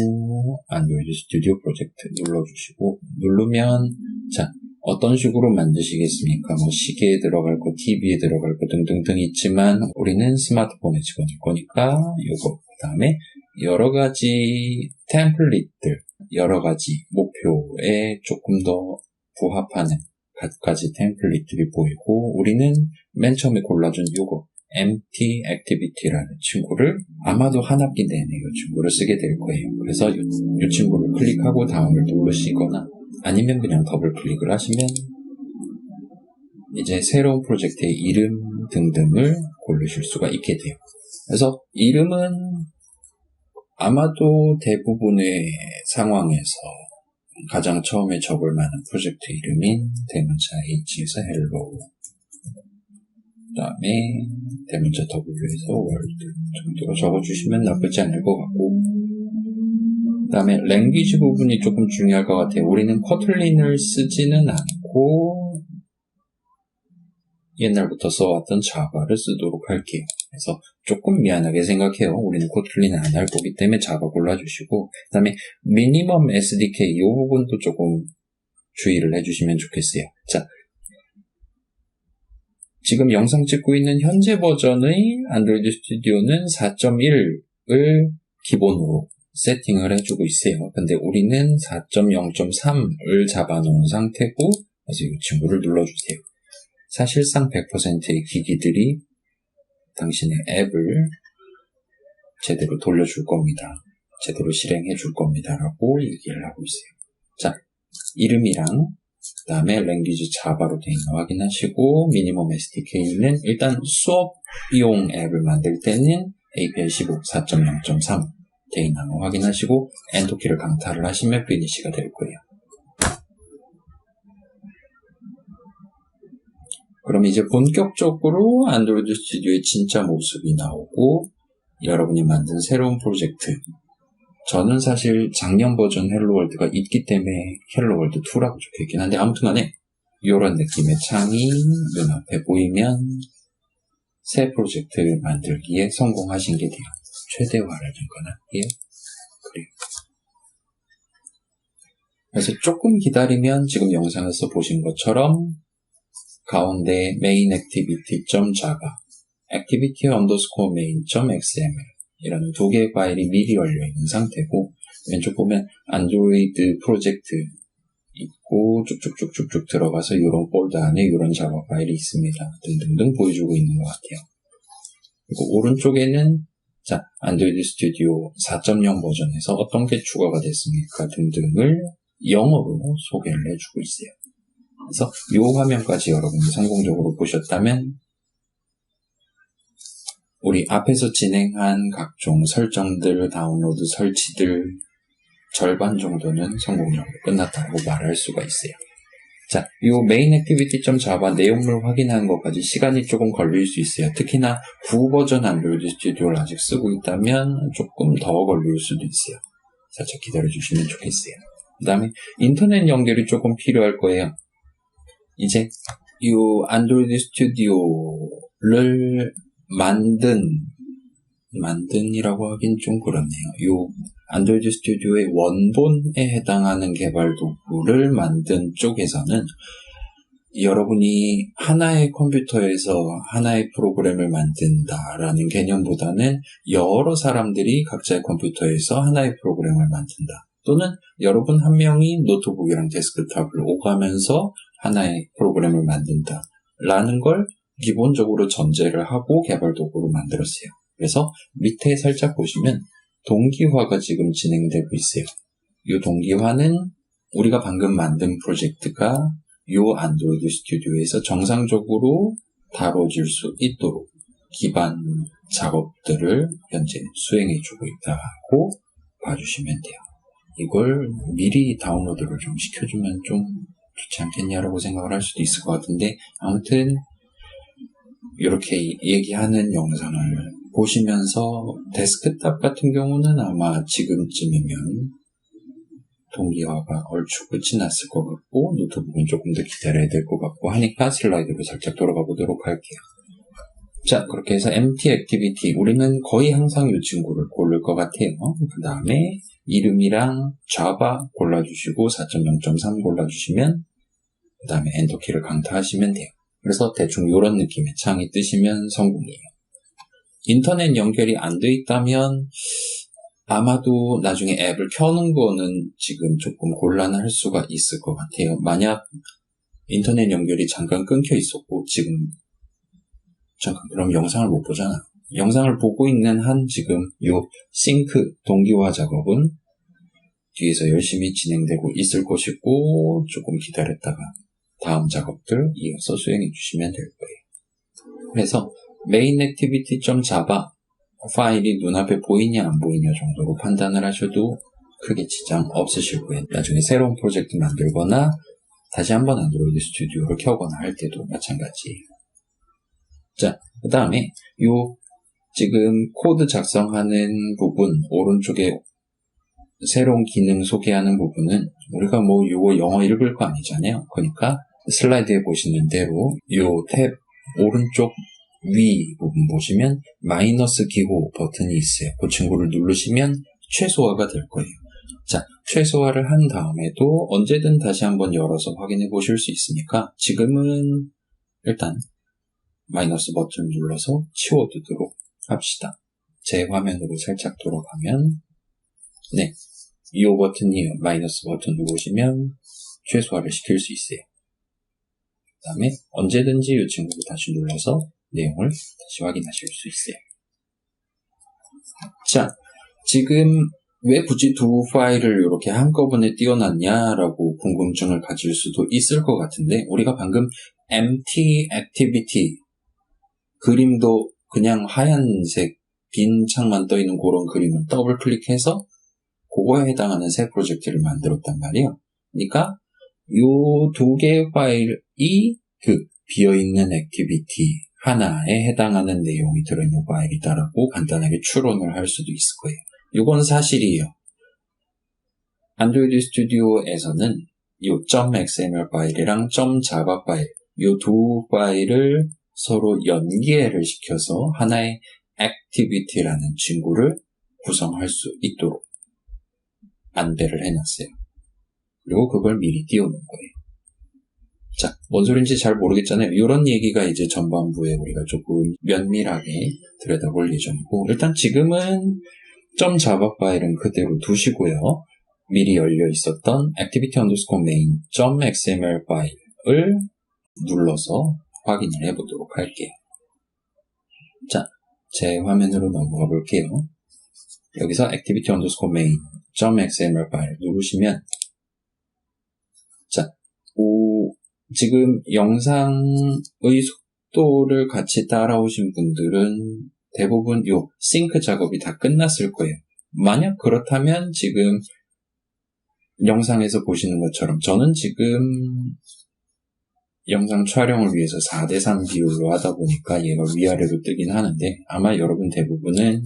안드로이드 스튜디오 프로젝트 눌러주시고 누르면 자 어떤 식으로 만드시겠습니까? 시계에 들어갈 거, TV에 들어갈 거 등등등 있지만 우리는 스마트폰에 집어넣을 거니까 요거 그 다음에 여러 가지 템플릿들, 여러 가지 목표에 조금 더 부합하는 갖가지 템플릿들이 보이고 우리는 맨 처음에 골라준 요거 empty activity라는 친구를 아마도 한 학기 내내 이 친구를 쓰게 될 거예요. 그래서 이 친구를 클릭하고 다음을 누르시거나 아니면 그냥 더블 클릭을 하시면 이제 새로운 프로젝트의 이름 등등을 고르실 수가 있게 돼요. 그래서 이름은 아마도 대부분의 상황에서 가장 처음에 적을 만한 프로젝트 이름인 대문자 H에서 헬로 그 다음에 대문자 W에서 월드 정도로 적어주시면 나쁘지 않을 것 같고 그 다음에 랭귀지 부분이 조금 중요할 것 같아요. 우리는 코틀린을 쓰지는 않고 옛날부터 써왔던 자바를 쓰도록 할게요. 그래서 조금 미안하게 생각해요. 우리는 코틀린은 안 할 거기 때문에 자바 골라주시고 그 다음에 미니멈 SDK 이 부분도 조금 주의를 해주시면 좋겠어요. 자, 지금 영상 찍고 있는 현재 버전의 안드로이드 스튜디오는 4.1을 기본으로 세팅을 해주고 있어요. 근데 우리는 4.0.3을 잡아놓은 상태고 그래서 이 친구를 눌러주세요. 사실상 100%의 기기들이 당신의 앱을 제대로 돌려줄 겁니다. 제대로 실행해 줄 겁니다. 라고 얘기를 하고 있어요. 자, 이름이랑 그 다음에 랭귀지 자바로 되어 있는 거 확인하시고 미니멈 SDK는 일단 수업용 앱을 만들 때는 API 15 4.0.3 되어 있는 거 확인하시고 엔터키를 강타를 하시면 피니시가 될 거예요. 그럼 이제 본격적으로 안드로이드 스튜디오의 진짜 모습이 나오고 여러분이 만든 새로운 프로젝트 저는 사실 작년 버전 헬로월드가 있기 때문에 헬로월드 2라고 적혀있긴 한데 아무튼 간에 이런 느낌의 창이 눈앞에 보이면 새 프로젝트를 만들기에 성공하신 게 돼요. 최대화를 증가하기에 그래요. 그래서 조금 기다리면 지금 영상에서 보신 것처럼 가운데 main activity.java, activity underscore main.xml 이라는 두 개의 파일이 미리 열려있는 상태고 왼쪽 보면 안드로이드 프로젝트 있고 쭉쭉쭉쭉쭉 들어가서 이런 폴더 안에 이런 자바 파일이 있습니다. 등등등 보여주고 있는 것 같아요. 그리고 오른쪽에는 자 안드로이드 스튜디오 4.0 버전에서 어떤 게 추가가 됐습니까? 등등을 영어로 소개를 해주고 있어요. 그래서 이 화면까지 여러분이 성공적으로 보셨다면 우리 앞에서 진행한 각종 설정들, 다운로드 설치들 절반 정도는 성공적으로 끝났다고 말할 수가 있어요. 자, 이 main activity.java 내용물 확인하는 것까지 시간이 조금 걸릴 수 있어요. 특히나 9 버전 안드로이드 스튜디오를 아직 쓰고 있다면 조금 더 걸릴 수도 있어요. 살짝 기다려주시면 좋겠어요. 그 다음에 인터넷 연결이 조금 필요할 거예요. 이제 이 안드로이드 스튜디오를 만든이라고 하긴 좀 그렇네요. 이 안드로이드 스튜디오의 원본에 해당하는 개발 도구를 만든 쪽에서는 여러분이 하나의 컴퓨터에서 하나의 프로그램을 만든다라는 개념보다는 여러 사람들이 각자의 컴퓨터에서 하나의 프로그램을 만든다. 또는 여러분 한 명이 노트북이랑 데스크탑을 오가면서 하나의 프로그램을 만든다. 라는 걸 기본적으로 전제를 하고 개발 도구를 만들었어요. 그래서 밑에 살짝 보시면 동기화가 지금 진행되고 있어요. 이 동기화는 우리가 방금 만든 프로젝트가 이 안드로이드 스튜디오에서 정상적으로 다뤄질 수 있도록 기반 작업들을 현재 수행해주고 있다고 봐주시면 돼요. 이걸 미리 다운로드를 좀 시켜주면 좀 좋지 않겠냐라고 생각을 할 수도 있을 것 같은데 아무튼 이렇게 얘기하는 영상을 보시면서 데스크탑 같은 경우는 아마 지금쯤이면 동기화가 얼추 끝이 났을 것 같고 노트북은 조금 더 기다려야 될 것 같고 하니까 슬라이드로 살짝 돌아가 보도록 할게요. 자, 그렇게 해서 empty activity 우리는 거의 항상 이 친구를 고를 것 같아요. 그 다음에 이름이랑 Java 골라주시고 4.0.3 골라주시면 그 다음에 엔터키를 강타하시면 돼요. 그래서 대충 이런 느낌의 창이 뜨시면 성공이에요. 인터넷 연결이 안 돼 있다면 아마도 나중에 앱을 켜는 거는 지금 조금 곤란할 수가 있을 것 같아요. 만약 인터넷 연결이 잠깐 끊겨 있었고 지금 잠깐 그럼 영상을 못 보잖아. 영상을 보고 있는 한 지금 요 싱크 동기화 작업은 뒤에서 열심히 진행되고 있을 것이고 조금 기다렸다가 다음 작업들 이어서 수행해 주시면 될 거예요. 그래서 main activity.java 파일이 눈앞에 보이냐 안 보이냐 정도로 판단을 하셔도 크게 지장 없으실 거예요. 나중에 새로운 프로젝트 만들거나 다시 한번 안드로이드 스튜디오를 켜거나 할 때도 마찬가지예요. 자, 그 다음에 요 지금 코드 작성하는 부분 오른쪽에 새로운 기능 소개하는 부분은 우리가 뭐 요거 영어 읽을 거 아니잖아요. 그러니까 슬라이드에 보시는 대로 요 탭 오른쪽 위 부분 보시면 마이너스 기호 버튼이 있어요. 그 친구를 누르시면 최소화가 될 거예요. 자, 최소화를 한 다음에도 언제든 다시 한번 열어서 확인해 보실 수 있으니까 지금은 일단 마이너스 버튼 눌러서 치워두도록 합시다. 제 화면으로 살짝 돌아가면 네, 이 버튼이에요. 마이너스 버튼 누르시면 최소화를 시킬 수 있어요. 그 다음에 언제든지 이 친구를 다시 눌러서 내용을 다시 확인하실 수 있어요. 자, 지금 왜 굳이 두 파일을 이렇게 한꺼번에 띄워놨냐라고 궁금증을 가질 수도 있을 것 같은데 우리가 방금 empty activity 그림도 그냥 하얀색 빈 창만 떠있는 그런 그림을 더블 클릭해서 그거에 해당하는 새 프로젝트를 만들었단 말이에요. 그러니까 이 두 개의 파일이 그 비어있는 액티비티 하나에 해당하는 내용이 들어있는 파일이다라고 간단하게 추론을 할 수도 있을 거예요. 이건 사실이에요. 안드로이드 스튜디오에서는 이 .xml 파일이랑 .java 파일, 이 두 파일을 서로 연계를 시켜서 하나의 activity라는 친구를 구성할 수 있도록 안배를 해놨어요. 그리고 그걸 미리 띄워놓은 거예요. 자, 뭔 소린지 잘 모르겠잖아요. 이런 얘기가 이제 전반부에 우리가 조금 면밀하게 들여다볼 예정이고, 일단 지금은 .java 파일은 그대로 두시고요. 미리 열려 있었던 activity_main.xml 파일을 눌러서 확인을 해보도록 할게요. 자, 제 화면으로 넘어가 볼게요. 여기서 activity_main.xml 파일 누르시면, 자, 지금 영상의 속도를 같이 따라오신 분들은 대부분 요 싱크 작업이 다 끝났을 거예요. 만약 그렇다면 지금 영상에서 보시는 것처럼 저는 지금 영상 촬영을 위해서 4:3 비율로 하다 보니까 얘가 위아래로 뜨긴 하는데 아마 여러분 대부분은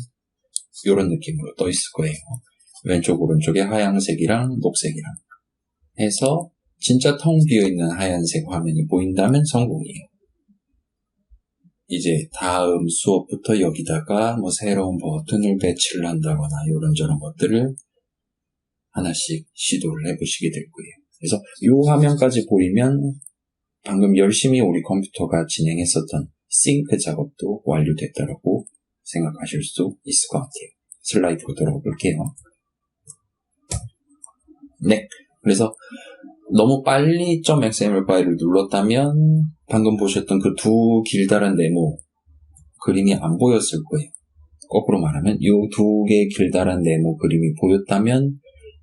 이런 느낌으로 떠 있을 거예요. 왼쪽 오른쪽에 하얀색이랑 녹색이랑 해서 진짜 텅 비어있는 하얀색 화면이 보인다면 성공이에요. 이제 다음 수업부터 여기다가 뭐 새로운 버튼을 배치를 한다거나 이런저런 것들을 하나씩 시도를 해보시게 될 거예요. 그래서 이 화면까지 보이면 방금 열심히 우리 컴퓨터가 진행했었던 싱크 작업도 완료됐다라고 생각하실 수 있을 것 같아요. 슬라이드로 돌아가 볼게요. 네, 그래서 너무 빨리 .xml 파일을 눌렀다면 방금 보셨던 그 두 길다란 네모 그림이 안 보였을 거예요. 거꾸로 말하면 이 두 개의 길다란 네모 그림이 보였다면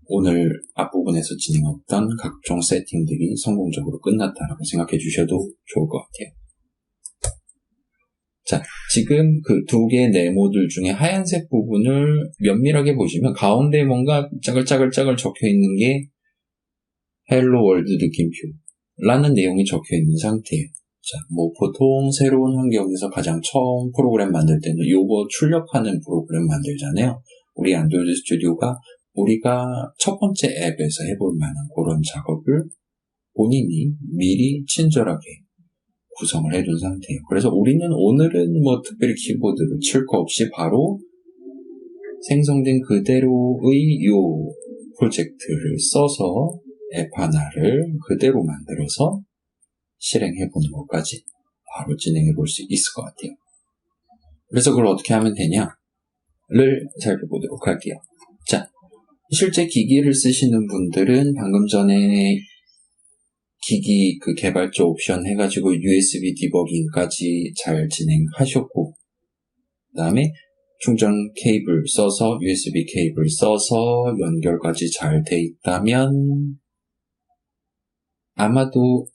오늘 앞부분에서 진행했던 각종 세팅들이 성공적으로 끝났다라고 생각해 주셔도 좋을 것 같아요. 자, 지금 그 두 개의 네모들 중에 하얀색 부분을 면밀하게 보시면 가운데 뭔가 짜글짜글 적혀 있는 게 헬로 월드 느낌표라는 내용이 적혀 있는 상태예요. 자, 뭐 보통 새로운 환경에서 가장 처음 프로그램 만들 때는 요거 출력하는 프로그램 만들잖아요. 우리 안드로이드 스튜디오가 우리가 첫 번째 앱에서 해볼 만한 그런 작업을 본인이 미리 친절하게 구성을 해둔 상태예요. 그래서 우리는 오늘은 뭐 특별히 키보드를 칠 거 없이 바로 생성된 그대로의 요 프로젝트를 써서 앱 하나를 그대로 만들어서 실행해보는 것까지 바로 진행해볼 수 있을 것 같아요. 그래서 그걸 어떻게 하면 되냐를 살펴보도록 할게요. 자, 실제 기기를 쓰시는 분들은 방금 전에 기기 그 개발자 옵션 해가지고 USB 디버깅까지 잘 진행하셨고, 그 다음에 충전 케이블 써서 USB 케이블 써서 연결까지 잘 돼 있다면 아마도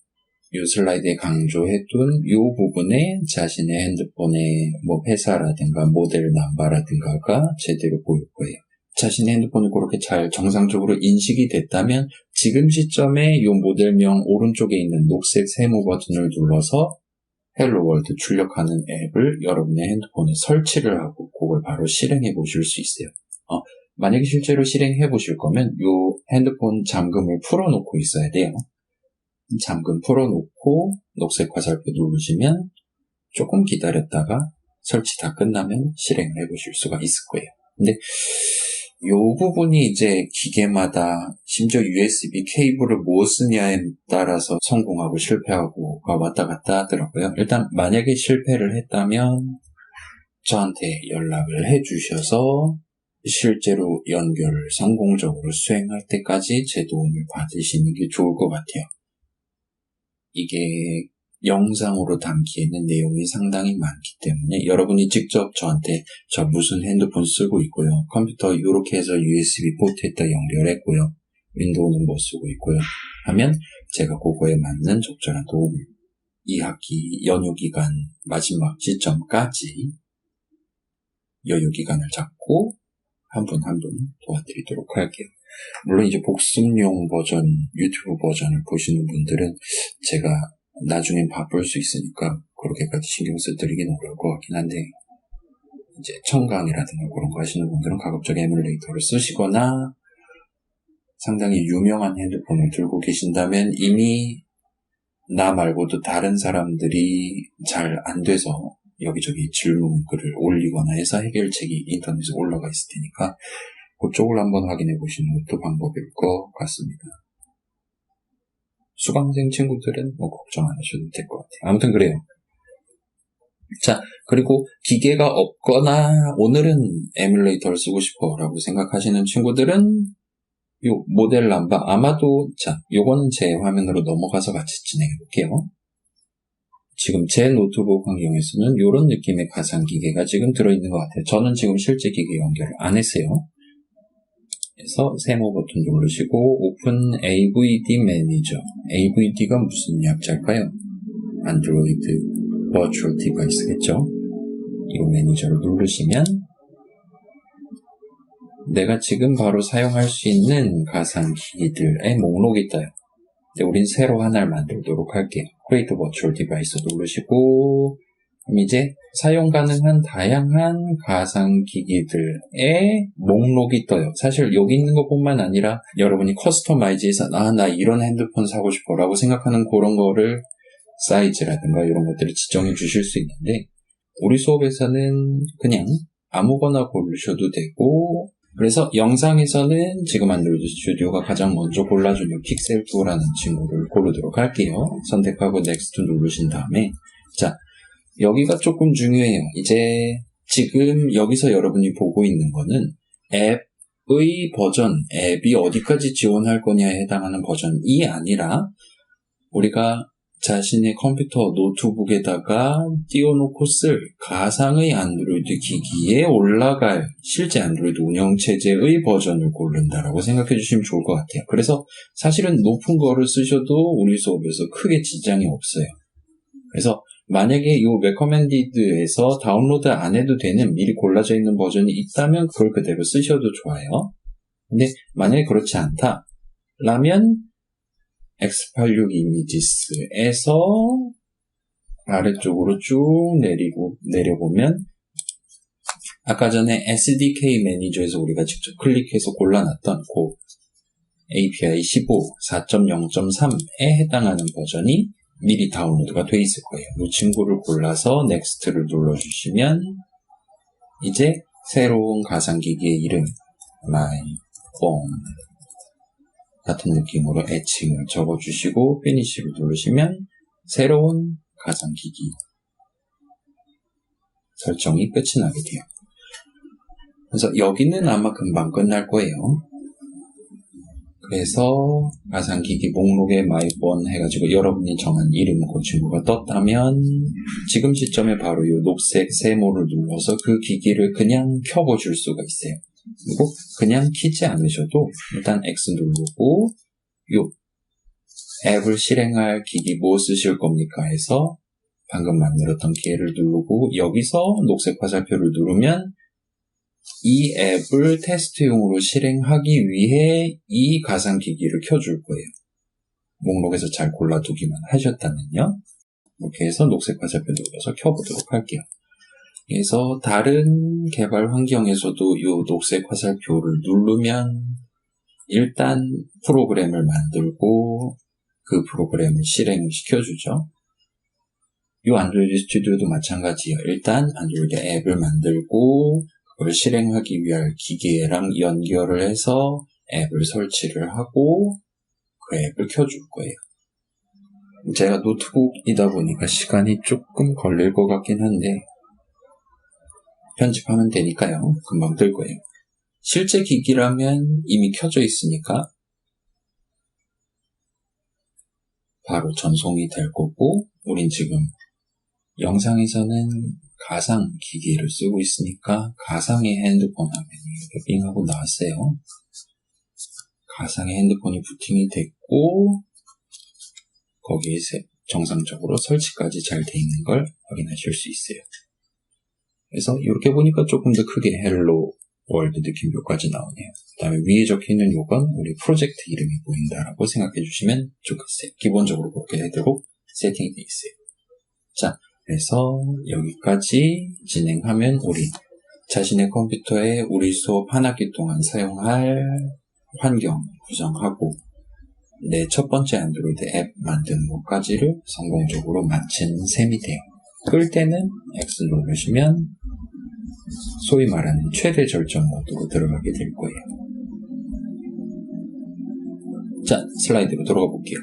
이 슬라이드에 강조해둔 이 부분에 자신의 핸드폰의 뭐 회사라든가 모델 넘버라든가가 제대로 보일 거예요. 자신의 핸드폰이 그렇게 잘 정상적으로 인식이 됐다면 지금 시점에 이 모델명 오른쪽에 있는 녹색 세모 버튼을 눌러서 헬로 월드 출력하는 앱을 여러분의 핸드폰에 설치를 하고 그걸 바로 실행해 보실 수 있어요. 만약에 실제로 실행해 보실 거면 이 핸드폰 잠금을 풀어놓고 있어야 돼요. 잠금 풀어놓고 녹색 화살표 누르시면 조금 기다렸다가 설치 다 끝나면 실행을 해보실 수가 있을 거예요. 근데 이 부분이 이제 기계마다 심지어 USB 케이블을 뭐 쓰냐에 따라서 성공하고 실패하고가 왔다 갔다 하더라고요. 일단 만약에 실패를 했다면 저한테 연락을 해주셔서 실제로 연결을 성공적으로 수행할 때까지 제 도움을 받으시는 게 좋을 것 같아요. 이게 영상으로 담기에는 내용이 상당히 많기 때문에 여러분이 직접 저한테 저 무슨 핸드폰 쓰고 있고요. 컴퓨터 이렇게 해서 USB 포트에다 연결했고요. 윈도우는 뭐 쓰고 있고요. 하면 제가 그거에 맞는 적절한 도움을 이 학기 연휴기간 마지막 시점까지 여유기간을 잡고 한 분 한 분 도와드리도록 할게요. 물론 이제 복습용 버전, 유튜브 버전을 보시는 분들은 제가 나중엔 바쁠 수 있으니까 그렇게까지 신경 써드리긴 어려울 것 같긴 한데 이제 청강이라든가 그런 거 하시는 분들은 가급적 에뮬레이터를 쓰시거나 상당히 유명한 핸드폰을 들고 계신다면 이미 나 말고도 다른 사람들이 잘 안 돼서 여기저기 질문글을 올리거나 해서 해결책이 인터넷에 올라가 있을 테니까 그쪽을 한번 확인해 보시는 것도 방법일 것 같습니다. 수강생 친구들은 뭐 걱정 안 하셔도 될 것 같아요. 아무튼 그래요. 자, 그리고 기계가 없거나 오늘은 에뮬레이터를 쓰고 싶어 라고 생각하시는 친구들은 요 모델 남바 아마도 자, 요거는 제 화면으로 넘어가서 같이 진행해 볼게요. 지금 제 노트북 환경에서는 요런 느낌의 가상 기계가 지금 들어있는 것 같아요. 저는 지금 실제 기계 연결을 안 했어요. 그래서 세모 버튼 누르시고 오픈 AVD 매니저. AVD가 무슨 약자일까요? 안드로이드 버추얼 디바이스겠죠? 이 매니저를 누르시면 내가 지금 바로 사용할 수 있는 가상 기기들의 목록이 떠요. 우린 새로 하나를 만들도록 할게요. Create Virtual Device 누르시고 그럼 이제 사용 가능한 다양한 가상 기기들의 목록이 떠요. 사실 여기 있는 것뿐만 아니라 여러분이 커스터마이즈해서 나 이런 핸드폰 사고 싶어 라고 생각하는 그런 거를 사이즈라든가 이런 것들을 지정해 주실 수 있는데 우리 수업에서는 그냥 아무거나 고르셔도 되고 그래서 영상에서는 지금 안드로이드 스튜디오가 가장 먼저 골라준 이 픽셀2라는 친구를 고르도록 할게요. 선택하고 넥스트 누르신 다음에 자 여기가 조금 중요해요. 이제 지금 여기서 여러분이 보고 있는 거는 앱의 버전, 앱이 어디까지 지원할 거냐에 해당하는 버전이 아니라 우리가 자신의 컴퓨터 노트북에다가 띄워놓고 쓸 가상의 안드로이드 기기에 올라갈 실제 안드로이드 운영체제의 버전을 고른다라고 생각해 주시면 좋을 것 같아요. 그래서 사실은 높은 거를 쓰셔도 우리 수업에서 크게 지장이 없어요. 그래서 만약에 이 recommended에서 다운로드 안 해도 되는 미리 골라져 있는 버전이 있다면 그걸 그대로 쓰셔도 좋아요. 근데 만약에 그렇지 않다 라면 X86 이미지스에서 아래쪽으로 쭉 내려보면 아까 전에 SDK 매니저에서 우리가 직접 클릭해서 골라놨던 그 API 15 4.0.3에 해당하는 버전이 미리 다운로드가 돼 있을 거예요. 이 친구를 골라서 넥스트를 눌러주시면 이제 새로운 가상기기의 이름 마이폰 같은 느낌으로 애칭을 적어주시고 피니시를 누르시면 새로운 가상기기 설정이 끝이 나게 돼요. 그래서 여기는 아마 금방 끝날 거예요. 그래서 가상기기 목록에 마이폰 해가지고 여러분이 정한 이름 그 친구가 떴다면 지금 시점에 바로 이 녹색 세모를 눌러서 그 기기를 그냥 켜보줄 수가 있어요. 그리고 그냥 키지 않으셔도 일단 X 누르고 요 앱을 실행할 기기 뭐 쓰실 겁니까 해서 방금 만들었던 기회를 누르고 여기서 녹색 화살표를 누르면 이 앱을 테스트용으로 실행하기 위해 이 가상기기를 켜줄 거예요. 목록에서 잘 골라두기만 하셨다면요. 이렇게 해서 녹색 화살표 눌러서 켜보도록 할게요. 그래서 다른 개발 환경에서도 이 녹색 화살표를 누르면 일단 프로그램을 만들고 그 프로그램을 실행을 시켜주죠. 이 안드로이드 스튜디오도 마찬가지예요. 일단 안드로이드 앱을 만들고 그걸 실행하기 위한 기기랑 연결을 해서 앱을 설치를 하고 그 앱을 켜줄 거예요. 제가 노트북이다 보니까 시간이 조금 걸릴 것 같긴 한데 편집하면 되니까요. 금방 뜰 거예요. 실제 기기라면 이미 켜져 있으니까 바로 전송이 될 거고 우린 지금 영상에서는 가상 기기를 쓰고 있으니까 가상의 핸드폰 화면이 이렇게 빙하고 나왔어요. 가상의 핸드폰이 부팅이 됐고 거기에 정상적으로 설치까지 잘 돼 있는 걸 확인하실 수 있어요. 그래서 이렇게 보니까 조금 더 크게 헬로 월드 느낌표까지 나오네요. 그 다음에 위에 적혀있는 요건 우리 프로젝트 이름이 보인다라고 생각해 주시면 좋겠어요. 기본적으로 그렇게 해도록 세팅이 되어 있어요. 자, 그래서 여기까지 진행하면 우리 자신의 컴퓨터에 우리 수업 한 학기 동안 사용할 환경 구성하고 내 첫 번째 안드로이드 앱 만드는 것까지를 성공적으로 마친 셈이 돼요. 끌 때는 X 누르시면 소위 말하는 최대 절정 모드로 들어가게 될 거예요. 자, 슬라이드로 들어가 볼게요.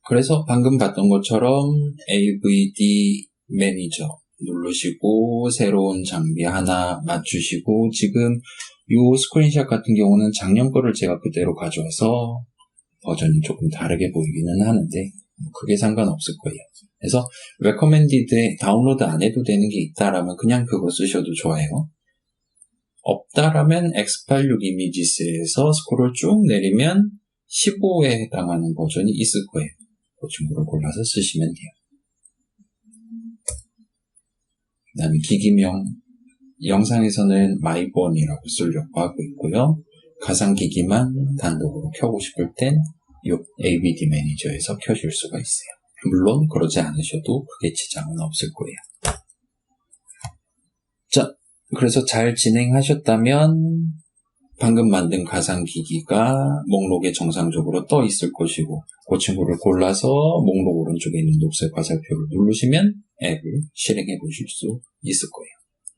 그래서 방금 봤던 것처럼 AVD 매니저 누르시고 새로운 장비 하나 맞추시고, 지금 이 스크린샷 같은 경우는 작년 거를 제가 그대로 가져와서 버전이 조금 다르게 보이기는 하는데 크게 상관없을 거예요. 그래서 recommended에 다운로드 안 해도 되는 게 있다라면 그냥 그거 쓰셔도 좋아요. 없다라면 X86 이미지스에서 스크롤 쭉 내리면 15에 해당하는 버전이 있을 거예요. 그 친구를 골라서 쓰시면 돼요. 그 다음에 기기명, 영상에서는 마이본이라고 쓰려고 하고 있고요. 가상기기만 단독으로 켜고 싶을 땐 이 AVD 매니저에서 켜실 수가 있어요. 물론 그러지 않으셔도 크게 지장은 없을 거예요. 자, 그래서 잘 진행하셨다면 방금 만든 가상기기가 목록에 정상적으로 떠 있을 것이고, 그 친구를 골라서 목록 오른쪽에 있는 녹색 화살표를 누르시면 앱을 실행해 보실 수 있을 거예요.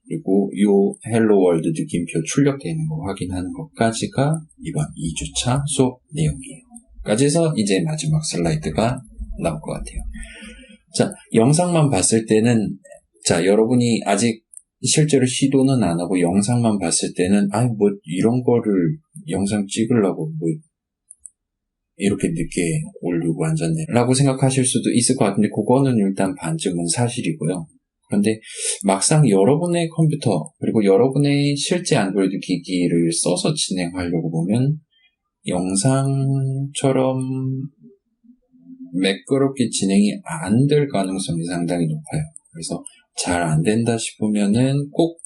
그리고 이 헬로 월드 느낌표 출력되는 거 확인하는 것까지가 이번 2주차 수업 내용이에요. 까지 해서 이제 마지막 슬라이드가 나올 것 같아요. 자, 영상만 봤을 때는, 자, 여러분이 아직 실제로 시도는 안 하고 영상만 봤을 때는 뭐 이런 거를 영상 찍으려고 뭐 이렇게 늦게 올리고 앉았네 라고 생각하실 수도 있을 것 같은데, 그거는 일단 반증은 사실이고요. 그런데 막상 여러분의 컴퓨터 그리고 여러분의 실제 안드로이드 기기를 써서 진행하려고 보면 영상처럼 매끄럽게 진행이 안 될 가능성이 상당히 높아요. 그래서 잘 안 된다 싶으면은 꼭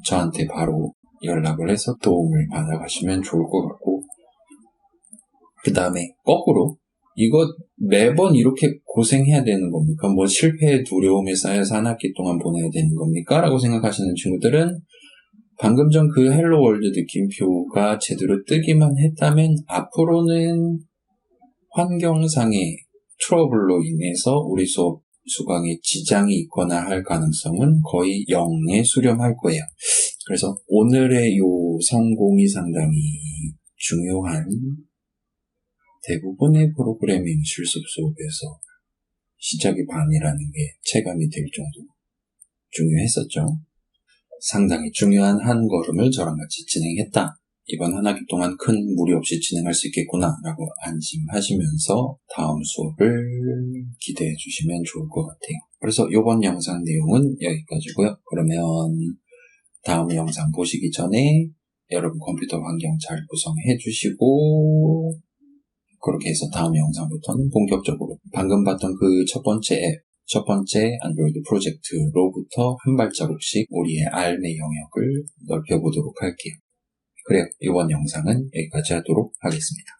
저한테 바로 연락을 해서 도움을 받아가시면 좋을 것 같고, 그 다음에 거꾸로 이거 매번 이렇게 고생해야 되는 겁니까? 뭐 실패의 두려움에 쌓여서 한 학기 동안 보내야 되는 겁니까? 라고 생각하시는 친구들은 방금 전 그 헬로 월드 느낌표가 제대로 뜨기만 했다면 앞으로는 환경상의 트러블로 인해서 우리 수업 수강에 지장이 있거나 할 가능성은 거의 0에 수렴할 거예요. 그래서 오늘의 이 성공이 상당히 중요한, 대부분의 프로그래밍 실습 수업에서 시작이 반이라는 게 체감이 될 정도로 중요했었죠. 상당히 중요한 한 걸음을 저랑 같이 진행했다. 이번 한 학기 동안 큰 무리 없이 진행할 수 있겠구나 라고 안심하시면서 다음 수업을 기대해 주시면 좋을 것 같아요. 그래서 이번 영상 내용은 여기까지고요. 그러면 다음 영상 보시기 전에 여러분 컴퓨터 환경 잘 구성해 주시고, 그렇게 해서 다음 영상부터는 본격적으로 방금 봤던 그 첫 번째 안드로이드 프로젝트로부터 한 발자국씩 우리의 알의 영역을 넓혀보도록 할게요. 그래요. 이번 영상은 여기까지 하도록 하겠습니다.